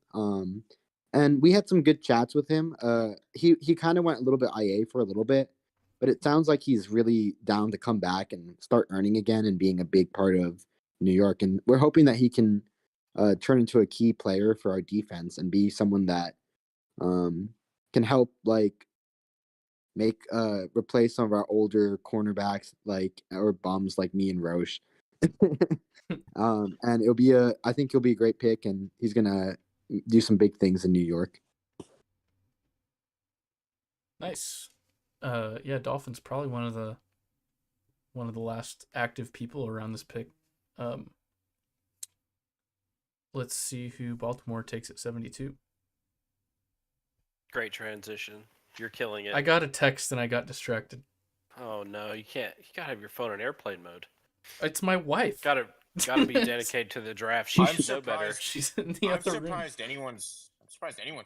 And we had some good chats with him. He kind of went a little bit IA for a little bit, but it sounds like he's really down to come back and start earning again and being a big part of New York. And we're hoping that he can turn into a key player for our defense and be someone that can help like make replace some of our older cornerbacks like or bums like me and Roche. And I think he'll be a great pick, and he's gonna do some big things in New York. Nice. Yeah, Dolphins probably one of the last active people around this pick. Let's see who Baltimore takes at 72. Great transition. You're killing it. I got a text and I got distracted. Oh no, you can't. You gotta have your phone in airplane mode. It's my wife. Gotta be dedicated to the draft. She She I'm should know better. surprised. She's in the I'm other room. surprised anyone's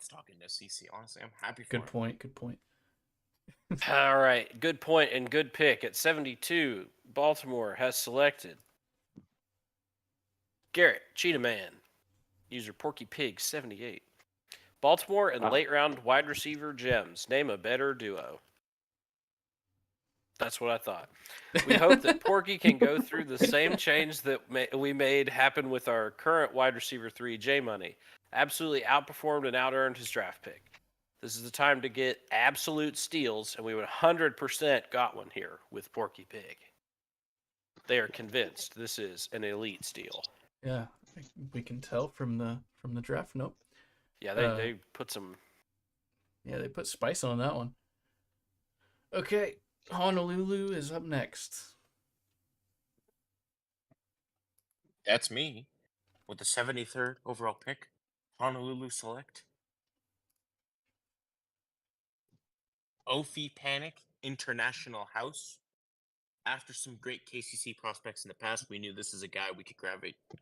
talking to CC. Honestly, I'm happy for Good him. point. Good point. All right, good point and good pick. At 72, Baltimore has selected Garrett Cheetah Man, user Porky Pig 78. Baltimore and late round wide receiver gems. Name a better duo. That's what I thought. We hope that Porky can go through the same change that we made happen with our current wide receiver 3, J Money. Absolutely outperformed and out-earned his draft pick. This is the time to get absolute steals, and we would 100% got one here with Porky Pig. They are convinced this is an elite steal. Yeah, we can tell from the draft note. Yeah, they put some. Yeah, they put spice on that one. Okay, Honolulu is up next. That's me. With the 73rd overall pick, Honolulu select Ophi Panic International House. After some great KCC prospects in the past, we knew this is a guy we could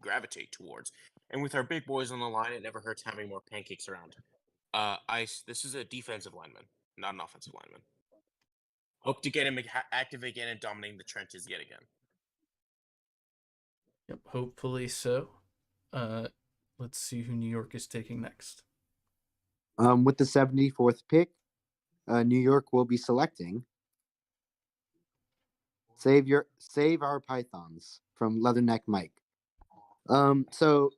gravitate towards. And with our big boys on the line, it never hurts having more pancakes around. This is a defensive lineman, not an offensive lineman. Hope to get him active again and dominating the trenches yet again. Yep, hopefully so. Let's see who New York is taking next. With the 74th pick, New York will be selecting Save Our Pythons from Leatherneck Mike. So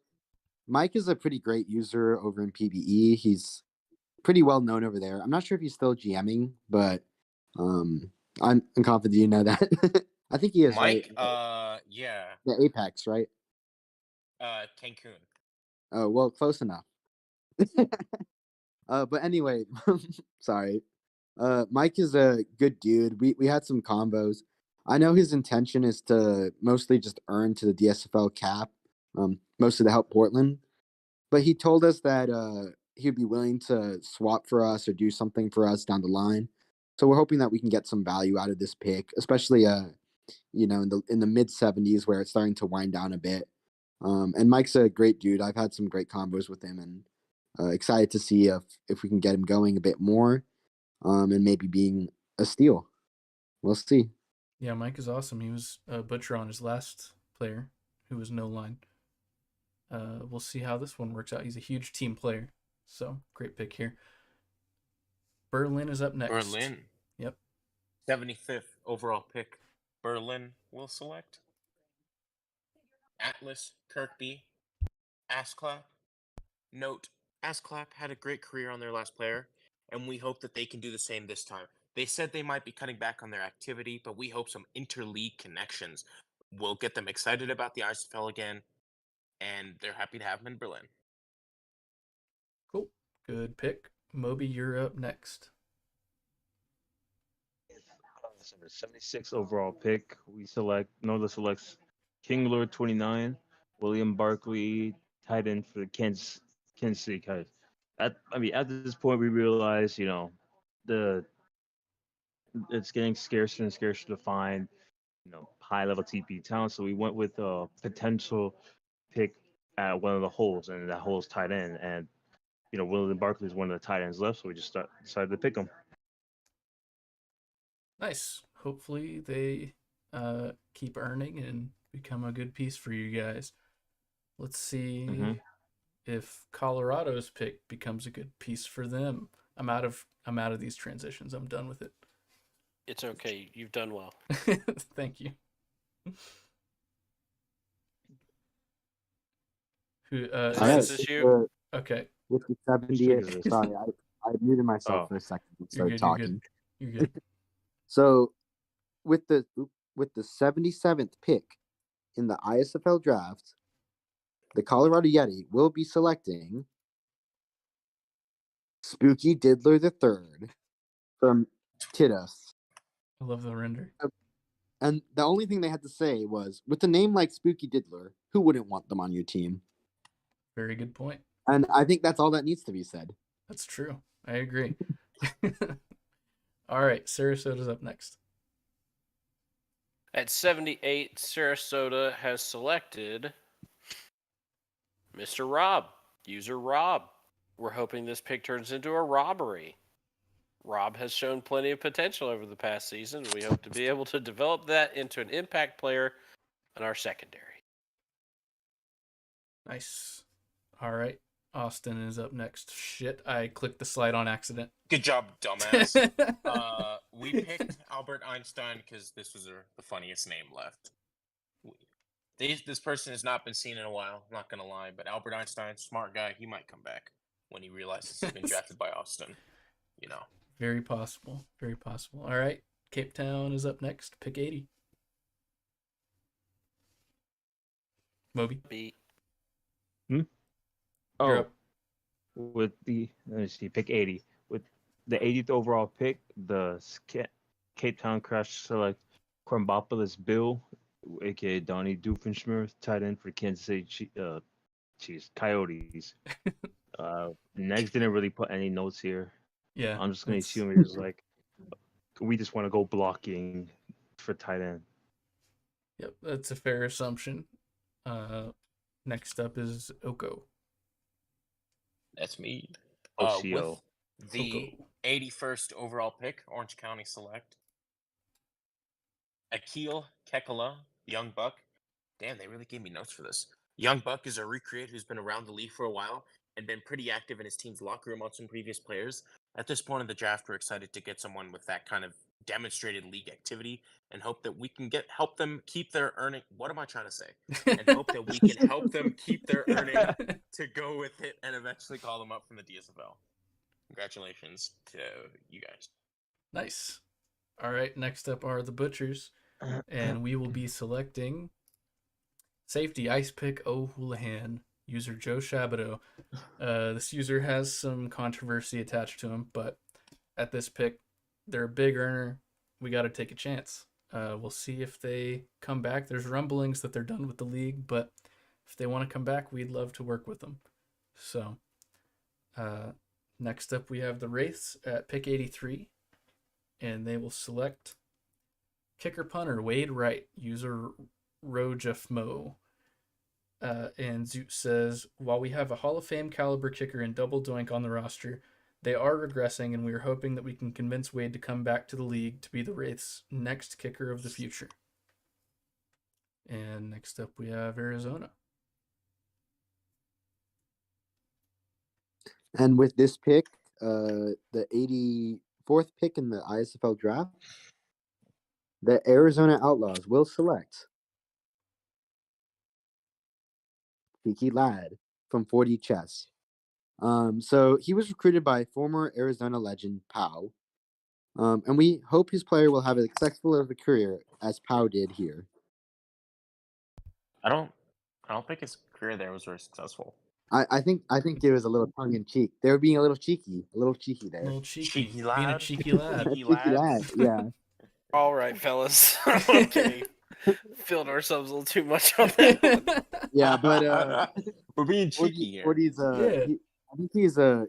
Mike is a pretty great user over in PBE. He's pretty well known over there. I'm not sure if he's still GMing, but I'm confident you know that. I think he is, Mike, right? yeah, The Apex, right? Cancun. Oh, well, close enough. But anyway, sorry. Mike is a good dude. We had some combos. I know his intention is to mostly just earn to the DSFL cap, mostly to help Portland. But he told us that he'd be willing to swap for us or do something for us down the line. So we're hoping that we can get some value out of this pick, especially in the mid 70s where it's starting to wind down a bit. And Mike's a great dude. I've had some great combos with him, and excited to see if we can get him going a bit more, and maybe being a steal. We'll see. Yeah, Mike is awesome. He was a butcher on his last player, who was no line. We'll see how this one works out. He's a huge team player, so great pick here. Berlin is up next. Berlin. Yep. 75th overall pick. Berlin will select Atlas Kirkby Asclap. Note, Asclap had a great career on their last player, and we hope that they can do the same this time. They said they might be cutting back on their activity, but we hope some interleague connections will get them excited about the ISFL again, and they're happy to have him in Berlin. Cool. Good pick. Moby, you're up next. So the 76 overall pick, Nola selects King Lord 29, William Barkley, tight end for the Kansas City Kites. At this point, we realize, the it's getting scarcer and scarcer to find, high level TP talent. So we went with a potential pick at one of the holes, and that hole's tight end. And William Barkley is one of the tight ends left, so we just decided to pick him. Nice. Hopefully they keep earning and become a good piece for you guys. Let's see if Colorado's pick becomes a good piece for them. I'm out of these transitions. I'm done with it. It's okay. You've done well. Thank you. Who? Is this you? Okay. With the Which pick 70th, is this? sorry, I muted myself Oh. for a second and You're started good. talking. You're good. So, with the 77th pick in the ISFL draft, the Colorado Yeti will be selecting Spooky Diddler III from Titus. I love the render. And the only thing they had to say was, with a name like Spooky Diddler, who wouldn't want them on your team? Very good point. And I think that's all that needs to be said. That's true. I agree. All right, Sarasota's up next. At 78, Sarasota has selected Mr. Rob, user Rob. We're hoping this pick turns into a robbery. Rob has shown plenty of potential over the past season. We hope to be able to develop that into an impact player in our secondary. Nice. All right, Austin is up next. Shit, I clicked the slide on accident. Good job, dumbass. We picked Albert Einstein because this was the funniest name left. This person has not been seen in a while, I'm not going to lie, but Albert Einstein, smart guy, he might come back when he realizes he's been drafted by Austin. Very possible. Very possible. All right, Cape Town is up next. Pick 80. Moby. Beat. You're Oh, up. with pick 80. With the 80th overall pick, the Cape Town Crash select Crombopolis Bill, aka Donnie Doofenshmirtz, tight end for Kansas City Coyotes. Next didn't really put any notes here. Yeah. I'm just gonna assume it was like we just want to go blocking for tight end. Yep, that's a fair assumption. Next up is Oko. That's me. OCO. With the 81st overall pick, Orange County select Akil Kekala, young buck, Damn, they really gave me notes for this. Young Buck is a recreate who's been around the league for a while and been pretty active in his team's locker room on some previous players. At this point in the draft, we're excited to get someone with that kind of demonstrated league activity and hope that we can help them keep their earning. What am I trying to say? And hope that we can help them keep their earning to go with it and eventually call them up from the DSFL. Congratulations to you guys. Nice. All right, next up are the Butchers, and we will be selecting safety ice pick O'Houlihan, user Joe Shabato. This user has some controversy attached to him, but at this pick, they're a big earner. We got to take a chance. We'll see if they come back. There's rumblings that they're done with the league, but if they want to come back, we'd love to work with them. So, next up, we have the Wraiths at pick 83, and they will select kicker punter Wade Wright, user Rojafmo. And Zoot says, while we have a Hall of Fame caliber kicker and double doink on the roster, they are regressing, and we are hoping that we can convince Wade to come back to the league to be the Wraiths' next kicker of the future. And next up, we have Arizona. And with this pick, the 84th pick in the ISFL draft, the Arizona Outlaws will select Kiki Ladd from 4D Chess. So he was recruited by former Arizona legend Pau. And we hope his player will have as successful of a career as Pau did here. I don't think his career there was very successful. I think it was a little tongue in cheek. They were being a little cheeky A there. little cheeky. Cheeky Being a lad. cheeky lad. Cheeky Cheeky lad, lads. yeah. All right, fellas. Okay. Filled ourselves a little too much on that one. Yeah, but we're being cheeky here. 40's Yeah. I think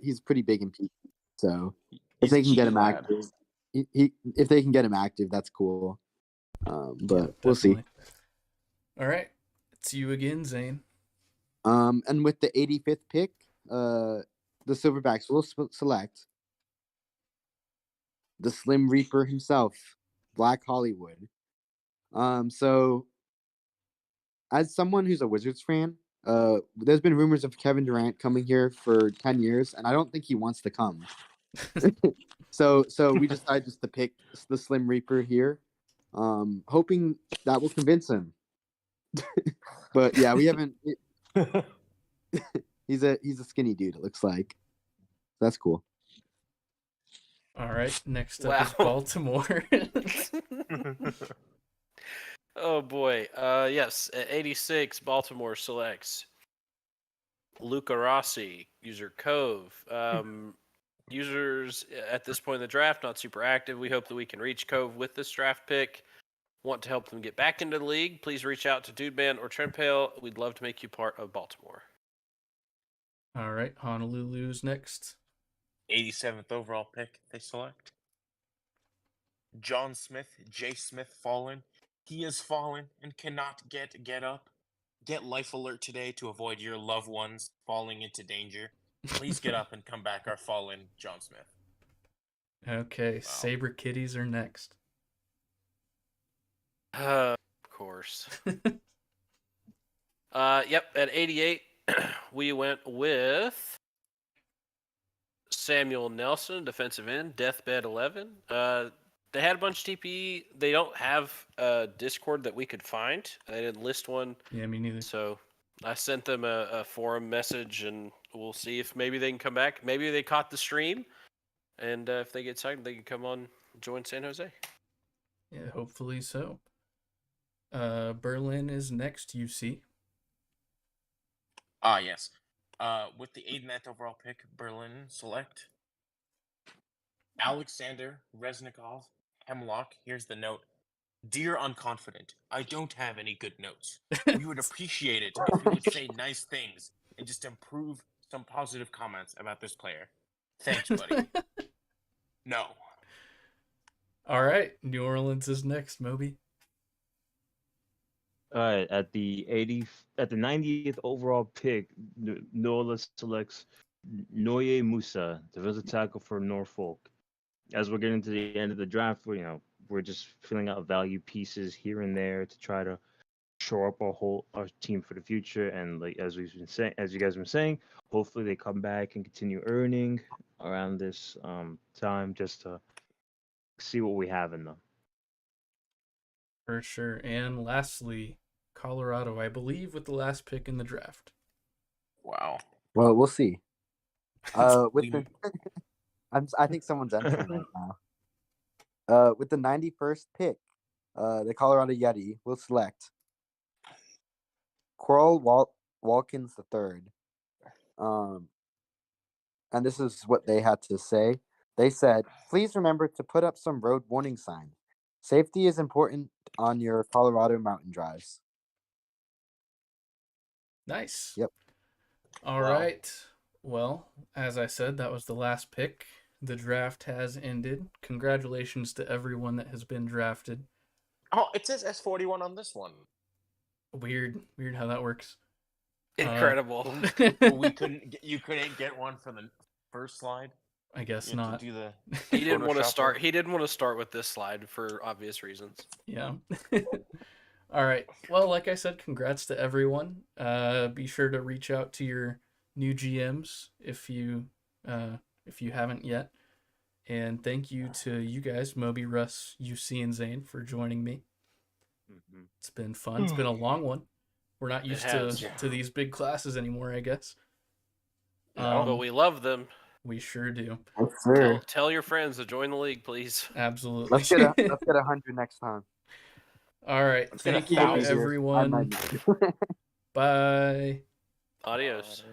he's pretty big and peaky. So He's if a they can get cheeky him lad. active, if they can get him active, that's cool. But we'll see. Definitely. All right, it's you again, Zane. And with the 85th pick, the Silverbacks will select the Slim Reaper himself, Black Hollywood. So as someone who's a Wizards fan, there's been rumors of Kevin Durant coming here for 10 years, and I don't think he wants to come. So we decided just to pick the Slim Reaper here, hoping that will convince him. But yeah, we haven't. He's a skinny dude. It looks like. That's cool. All right, next up is Wow. Baltimore. Oh boy. Yes, at 86, Baltimore selects Luca Rossi, user Cove. Users at this point in the draft not super active. We hope that we can reach Cove with this draft pick. Want to help them get back into the league? Please reach out to Dudeman or Trempale. We'd love to make you part of Baltimore. All right, Honolulu's next. 87th overall pick they select. John Smith, J. Smith fallen. He has fallen and cannot get up. Get life alert today to avoid your loved ones falling into danger. Please get up and come back, our fallen John Smith. Okay, Saber Kitties are next. Of course. Yep, at 88, we went with Samuel Nelson, defensive end, Deathbed 11. They had a bunch of TPE. They don't have a Discord that we could find. They didn't list one. Yeah, me neither. So I sent them a forum message, and we'll see if maybe they can come back. Maybe they caught the stream, and if they get signed, they can come on and join San Jose. Yeah, hopefully so. Berlin is next, UC. Yes. With the 89th overall pick, Berlin select Alexander Reznikov, Hemlock. Here's the note. Dear Unconfident, I don't have any good notes. We would appreciate it if you would say nice things and just improve some positive comments about this player. Thanks, buddy. No. All right, New Orleans is next, Moby. All right, at the 90th overall pick, Nola selects Noye Musa, defensive tackle for Norfolk. As we're getting to the end of the draft, we're just filling out value pieces here and there to try to shore up our team for the future. And like as we've been saying, as you guys have been saying, hopefully they come back and continue earning around this time just to see what we have in them. For sure. And lastly, Colorado, I believe, with the last pick in the draft. Wow. Well, we'll see. With We- the, I think someone's entering right now. With the 91st pick, the Colorado Yeti will select Coral Walkins III. And this is what they had to say. They said, "Please remember to put up some road warning signs. Safety is important on your Colorado mountain drives." Nice. Yep. All Wow. right. Well, as I said, that was the last pick. The draft has ended. Congratulations to everyone that has been drafted. Oh, it says S41 on this one. Weird how that works. Incredible. But you couldn't get one for the first slide. I guess You have not. to do the. He didn't want to Photoshop start. work. He didn't want to start with this slide for obvious reasons. Yeah. All right. Well, like I said, congrats to everyone. Be sure to reach out to your new GMs if you haven't yet. And thank you to you guys, Moby, Russ, UC, and Zane, for joining me. It's been fun. It's been a long one. We're not used has. to these big classes anymore, I guess. No. But we love them. We sure do. Yes, sir. Tell your friends to join the league, please. Absolutely. Let's get 100 next time. All right. Let's get Thank you, 1,000. I might everyone. need it. Bye. Adios.